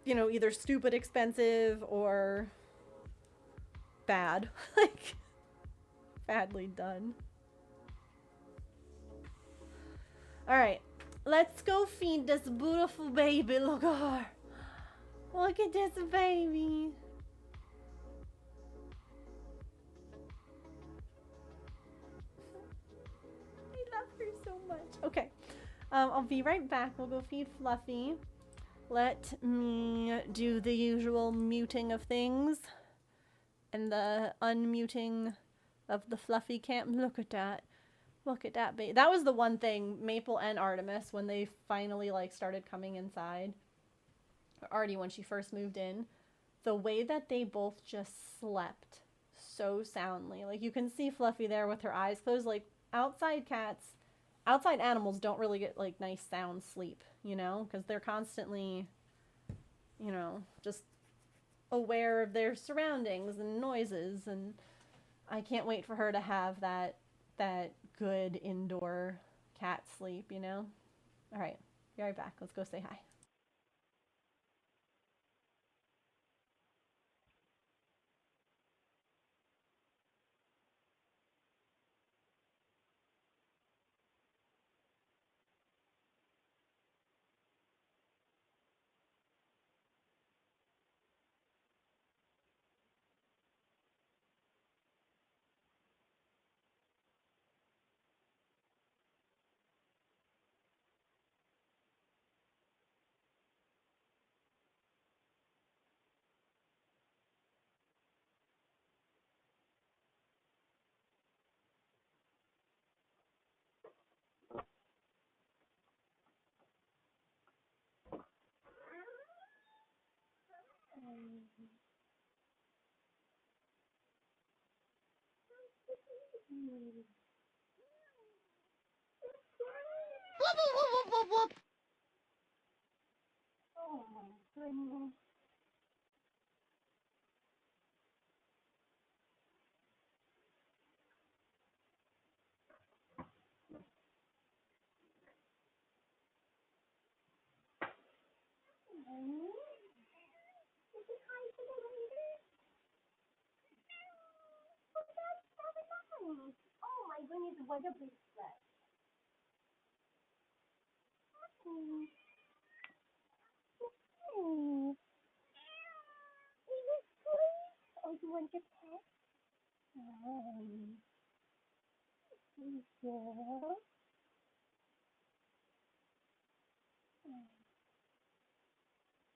you know, either stupid expensive or bad. Like, badly done. Alright. Let's go feed this beautiful baby. Look at her. Look at this baby. I'll be right back. We'll go feed Fluffy. Let me do the usual muting of things. And the unmuting of the Fluffy camp. Look at that. Look at that baby. That was the one thing, Maple and Artemis, when they finally like started coming inside. Artie, when she first moved in. The way that they both just slept so soundly. Like you can see Fluffy there with her eyes closed. Like outside animals don't really get like nice sound sleep, you know, because they're constantly, you know, just aware of their surroundings and noises. And I can't wait for her to have that good indoor cat sleep, you know. All right, be right back. Let's go say hi. Oh my goodness. Oh my goodness, what a big sweat. Oh, you want your pet? Yeah.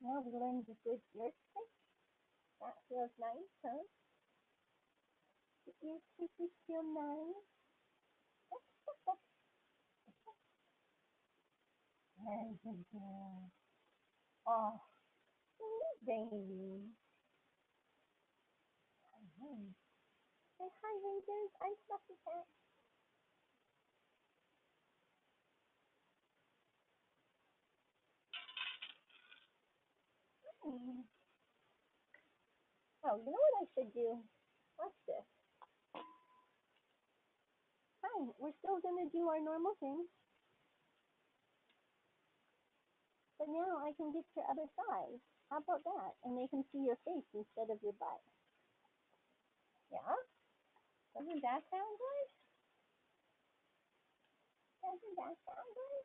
Now we learned the good ear trick. That feels nice, huh? The ear kisses feel nice. Very good girl. Oh, sweet baby. Say hi, Rangers. I'm Fluffy Cat. Oh, you know what I should do? Watch this. Fine, we're still gonna do our normal thing. But now I can get your other side. How about that? And they can see your face instead of your butt. Yeah? Doesn't that sound good? Doesn't that sound good?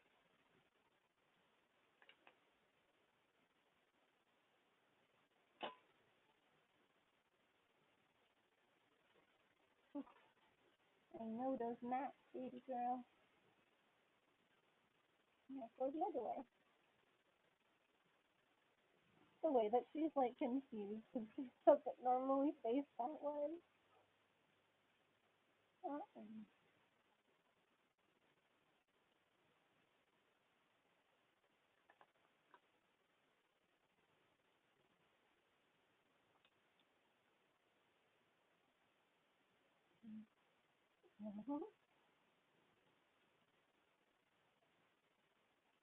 I know those mats, baby girl. Yeah, go the other way. The way that she's like confused because she doesn't normally face that way. Awesome.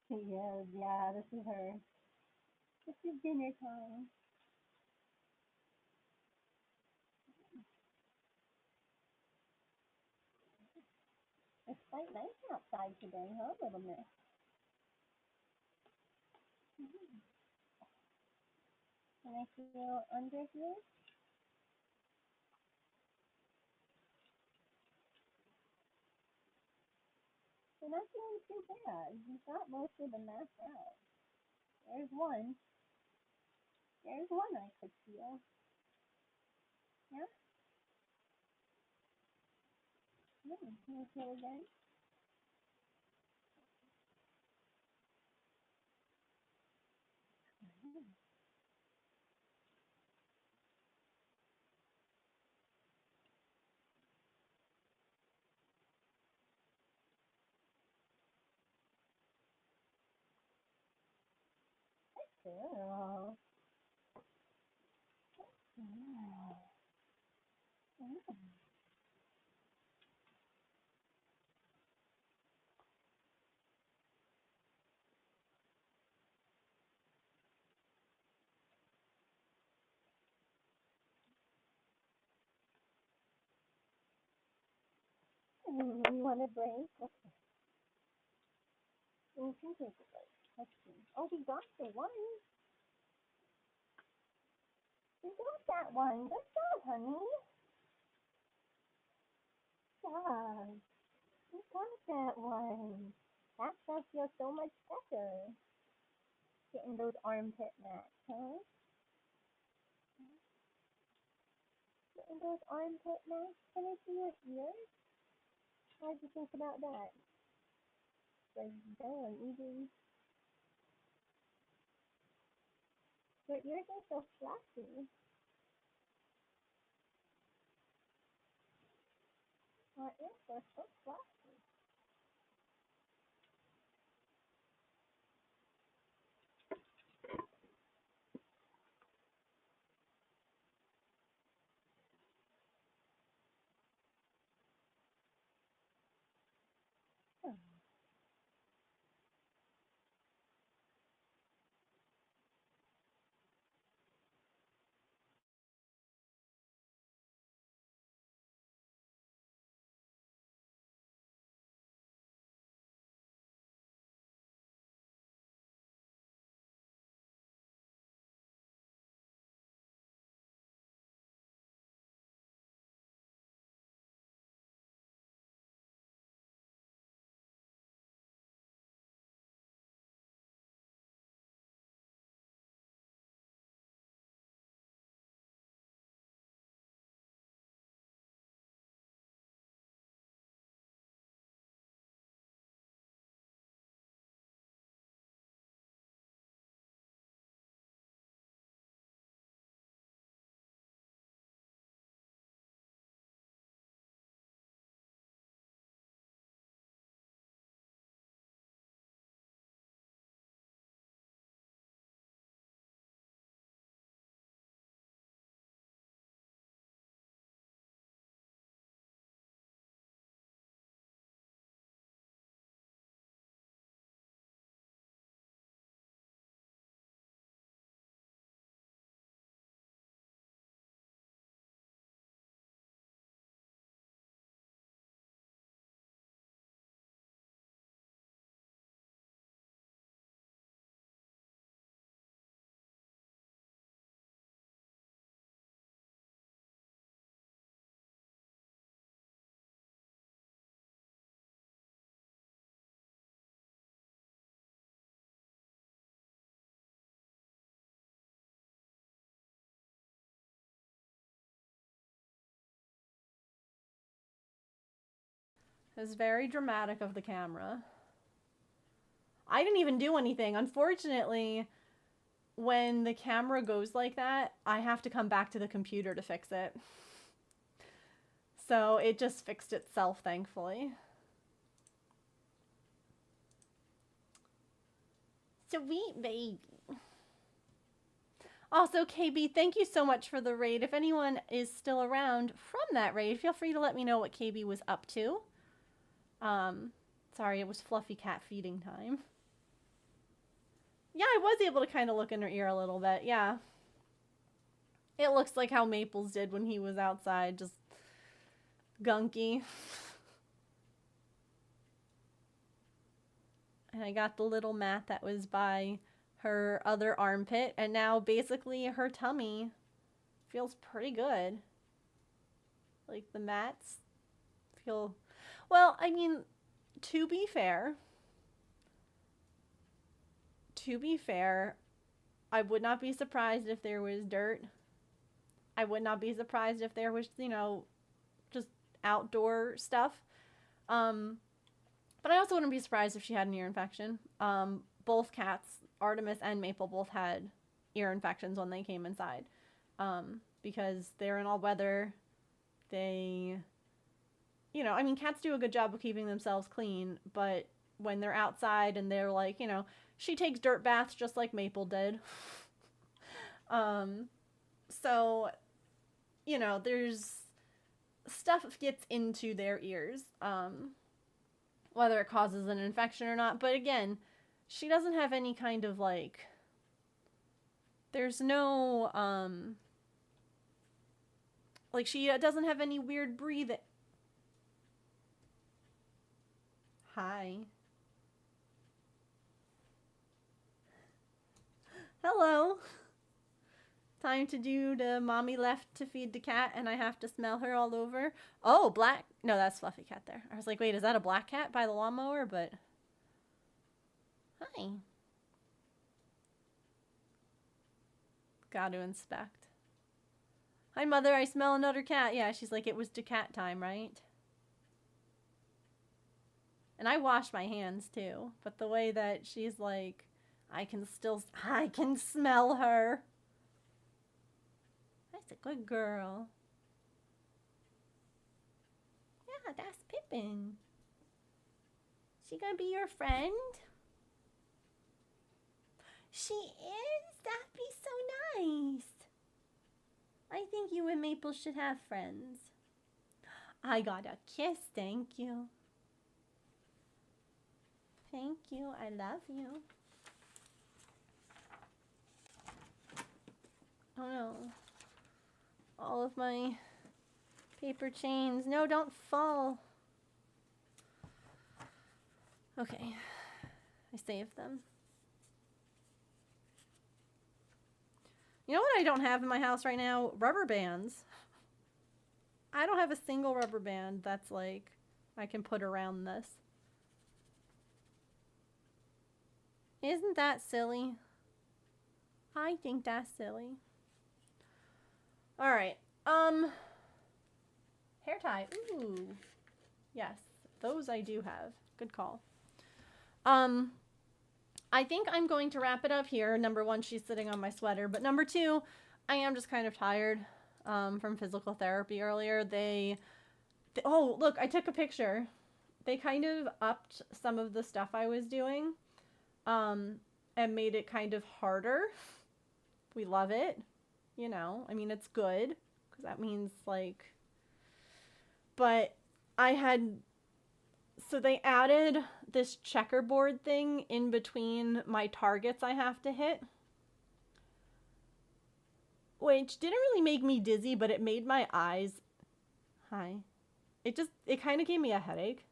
Yes, yeah, this is her. This is dinner time. It's quite nice outside today, huh, little miss? Can I feel under here? You're not doing too bad. You got most of the math out. There's one. There's one I could feel. Yeah? Can you feel again? girl. Mm. Mm. You want a break? Okay. You can take a break. Let's see. Oh, we got the one. We got that one. Good job, honey. Good job. We got that one. That does feel so much better. Getting those armpit mats, huh? Getting those armpit mats. Can I see your ears? How'd you think about that? Like, damn, even your ears are so fluffy. Our ears are so fluffy. It was very dramatic of the camera. I didn't even do anything. Unfortunately, when the camera goes like that, I have to come back to the computer to fix it. So it just fixed itself, thankfully. Sweet baby. Also, KB, thank you so much for the raid. If anyone is still around from that raid, feel free to let me know what KB was up to. Sorry, it was fluffy cat feeding time. Yeah, I was able to kind of look in her ear a little bit, yeah. It looks like how Maples did when he was outside, just gunky. And I got the little mat that was by her other armpit, and now basically her tummy feels pretty good. Like the mats feel, well, I mean, to be fair, I would not be surprised if there was dirt. I would not be surprised if there was, you know, just outdoor stuff. But I also wouldn't be surprised if she had an ear infection. Both cats, Artemis and Maple, both had ear infections when they came inside. Because they're in all weather. They, you know, I mean, cats do a good job of keeping themselves clean, but when they're outside and they're like, you know, she takes dirt baths just like Maple did. So, you know, there's stuff gets into their ears, whether it causes an infection or not. But again, she doesn't have any kind of like, there's no, like she doesn't have any weird breathing. Hi. Hello. Time to do the mommy left to feed the cat and I have to smell her all over. Oh, black. No, that's Fluffy Cat there. I was like, wait, is that a black cat by the lawnmower? But hi. Got to inspect. Hi, mother. I smell another cat. Yeah, she's like, it was the cat time, right? And I wash my hands too. But the way that she's like, I can smell her. That's a good girl. Yeah, that's Pippin. She gonna be your friend? She is? That'd be so nice. I think you and Maple should have friends. I got a kiss, thank you. Thank you, I love you. Oh no. All of my paper chains. No, don't fall. Okay. I saved them. You know what I don't have in my house right now? Rubber bands. I don't have a single rubber band that's like I can put around this. Isn't that silly? I think that's silly. All right. Hair tie. Ooh. Yes, those I do have. Good call. I think I'm going to wrap it up here. Number one, she's sitting on my sweater. But number two, I am just kind of tired from physical therapy earlier. Oh, look, I took a picture. They kind of upped some of the stuff I was doing and made it kind of harder. We love it. You know, I mean, it's good because that means like, but so they added this checkerboard thing in between my targets I have to hit, which didn't really make me dizzy, but it made my eyes, it kind of gave me a headache.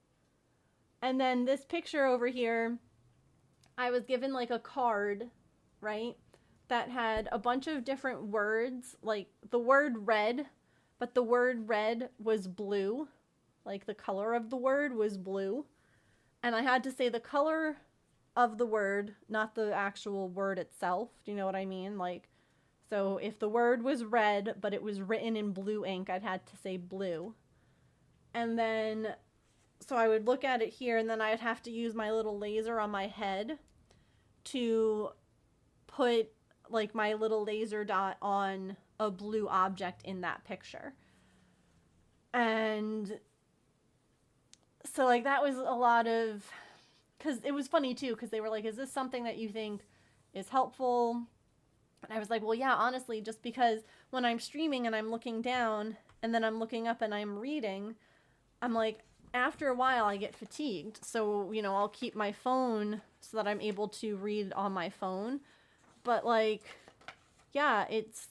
And then this picture over here, I was given like a card, right? That had a bunch of different words, like the word red, but the word red was blue. Like the color of the word was blue. And I had to say the color of the word, not the actual word itself. Do you know what I mean? Like, so if the word was red, but it was written in blue ink, I'd had to say blue. And then, so I would look at it here, and then I'd have to use my little laser on my head to put like my little laser dot on a blue object in that picture. And so like that was a lot of, because it was funny too, because they were like, is this something that you think is helpful? And I was like, well, yeah, honestly, just because when I'm streaming and I'm looking down and then I'm looking up and I'm reading, I'm like, after a while I get fatigued. So, you know, I'll keep my phone so that I'm able to read on my phone. But like, yeah,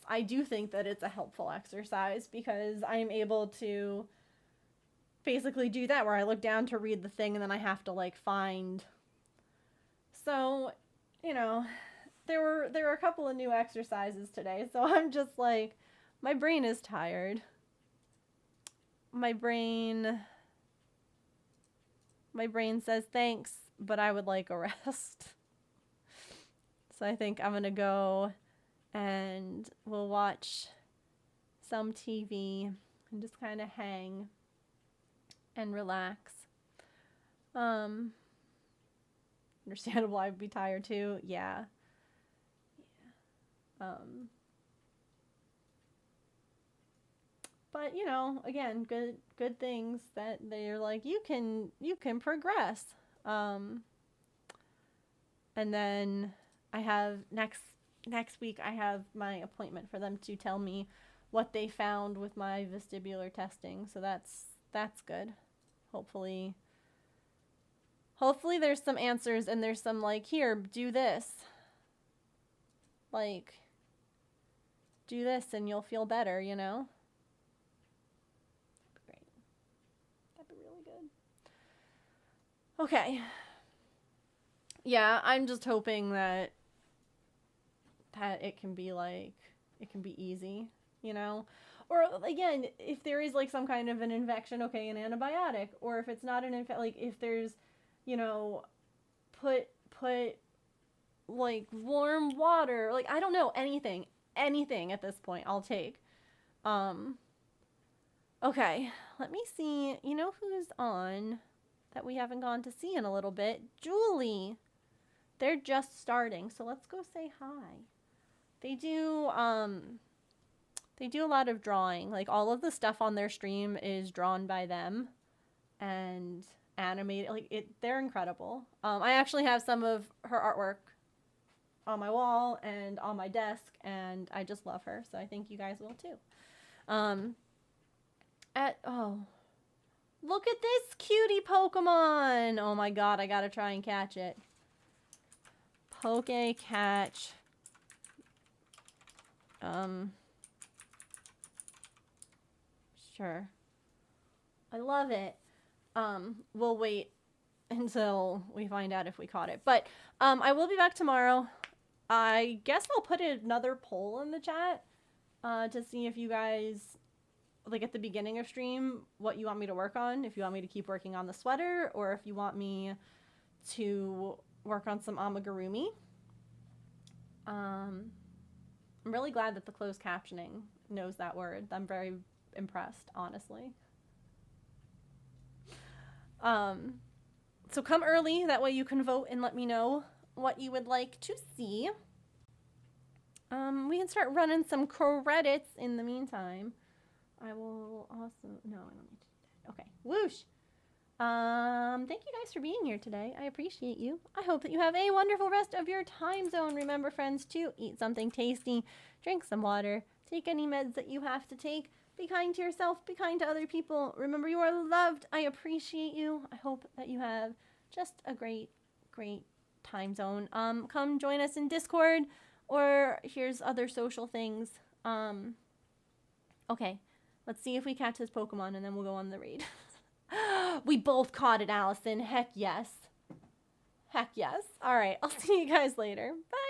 I do think that it's a helpful exercise because I'm able to basically do that where I look down to read the thing and then I have to like find. So, you know, there were a couple of new exercises today. So I'm just like, my brain is tired. My brain says thanks, but I would like a rest. So I think I'm gonna go and we'll watch some TV and just kind of hang and relax. Understandable, I'd be tired too. Yeah. But you know, again, good things that they're like, you can progress. And then I have next week I have my appointment for them to tell me what they found with my vestibular testing. So that's good. Hopefully there's some answers and there's some like, here, do this. Like, do this and you'll feel better, you know? That'd be great. That'd be really good. Okay. Yeah, I'm just hoping that it can be like, it can be easy, you know? Or again, if there is like some kind of an infection, okay, an antibiotic. Or if it's not an infection, like if there's, you know, put like warm water, like I don't know, anything at this point I'll take. Okay, let me see, you know who's on that we haven't gone to see in a little bit? Julie. They're just starting, so let's go say hi. They do a lot of drawing. Like all of the stuff on their stream is drawn by them and animated. Like they're incredible. I actually have some of her artwork on my wall and on my desk, and I just love her. So I think you guys will too. Look at this cutie Pokemon. Oh my god, I gotta try and catch it. Poke catch. Sure. I love it. We'll wait until we find out if we caught it. But I will be back tomorrow. I guess I'll put another poll in the chat to see if you guys, like at the beginning of stream, what you want me to work on. If you want me to keep working on the sweater or if you want me to work on some amigurumi. I'm really glad that the closed captioning knows that word. I'm very impressed, honestly. So come early, that way you can vote and let me know what you would like to see. We can start running some credits in the meantime. I will also, no, I don't need to do that. Okay, whoosh. Thank you guys for being here today. I appreciate you. I hope that you have a wonderful rest of your time zone. Remember, friends, to eat something tasty, drink some water, take any meds that you have to take. Be kind to yourself, be kind to other people. Remember, you are loved. I appreciate you. I hope that you have just a great, great time zone. Come join us in Discord, or here's other social things. Okay, let's see if we catch this Pokemon, and then we'll go on the raid. We both caught it, Allison. Heck yes. Heck yes. All right, I'll see you guys later. Bye.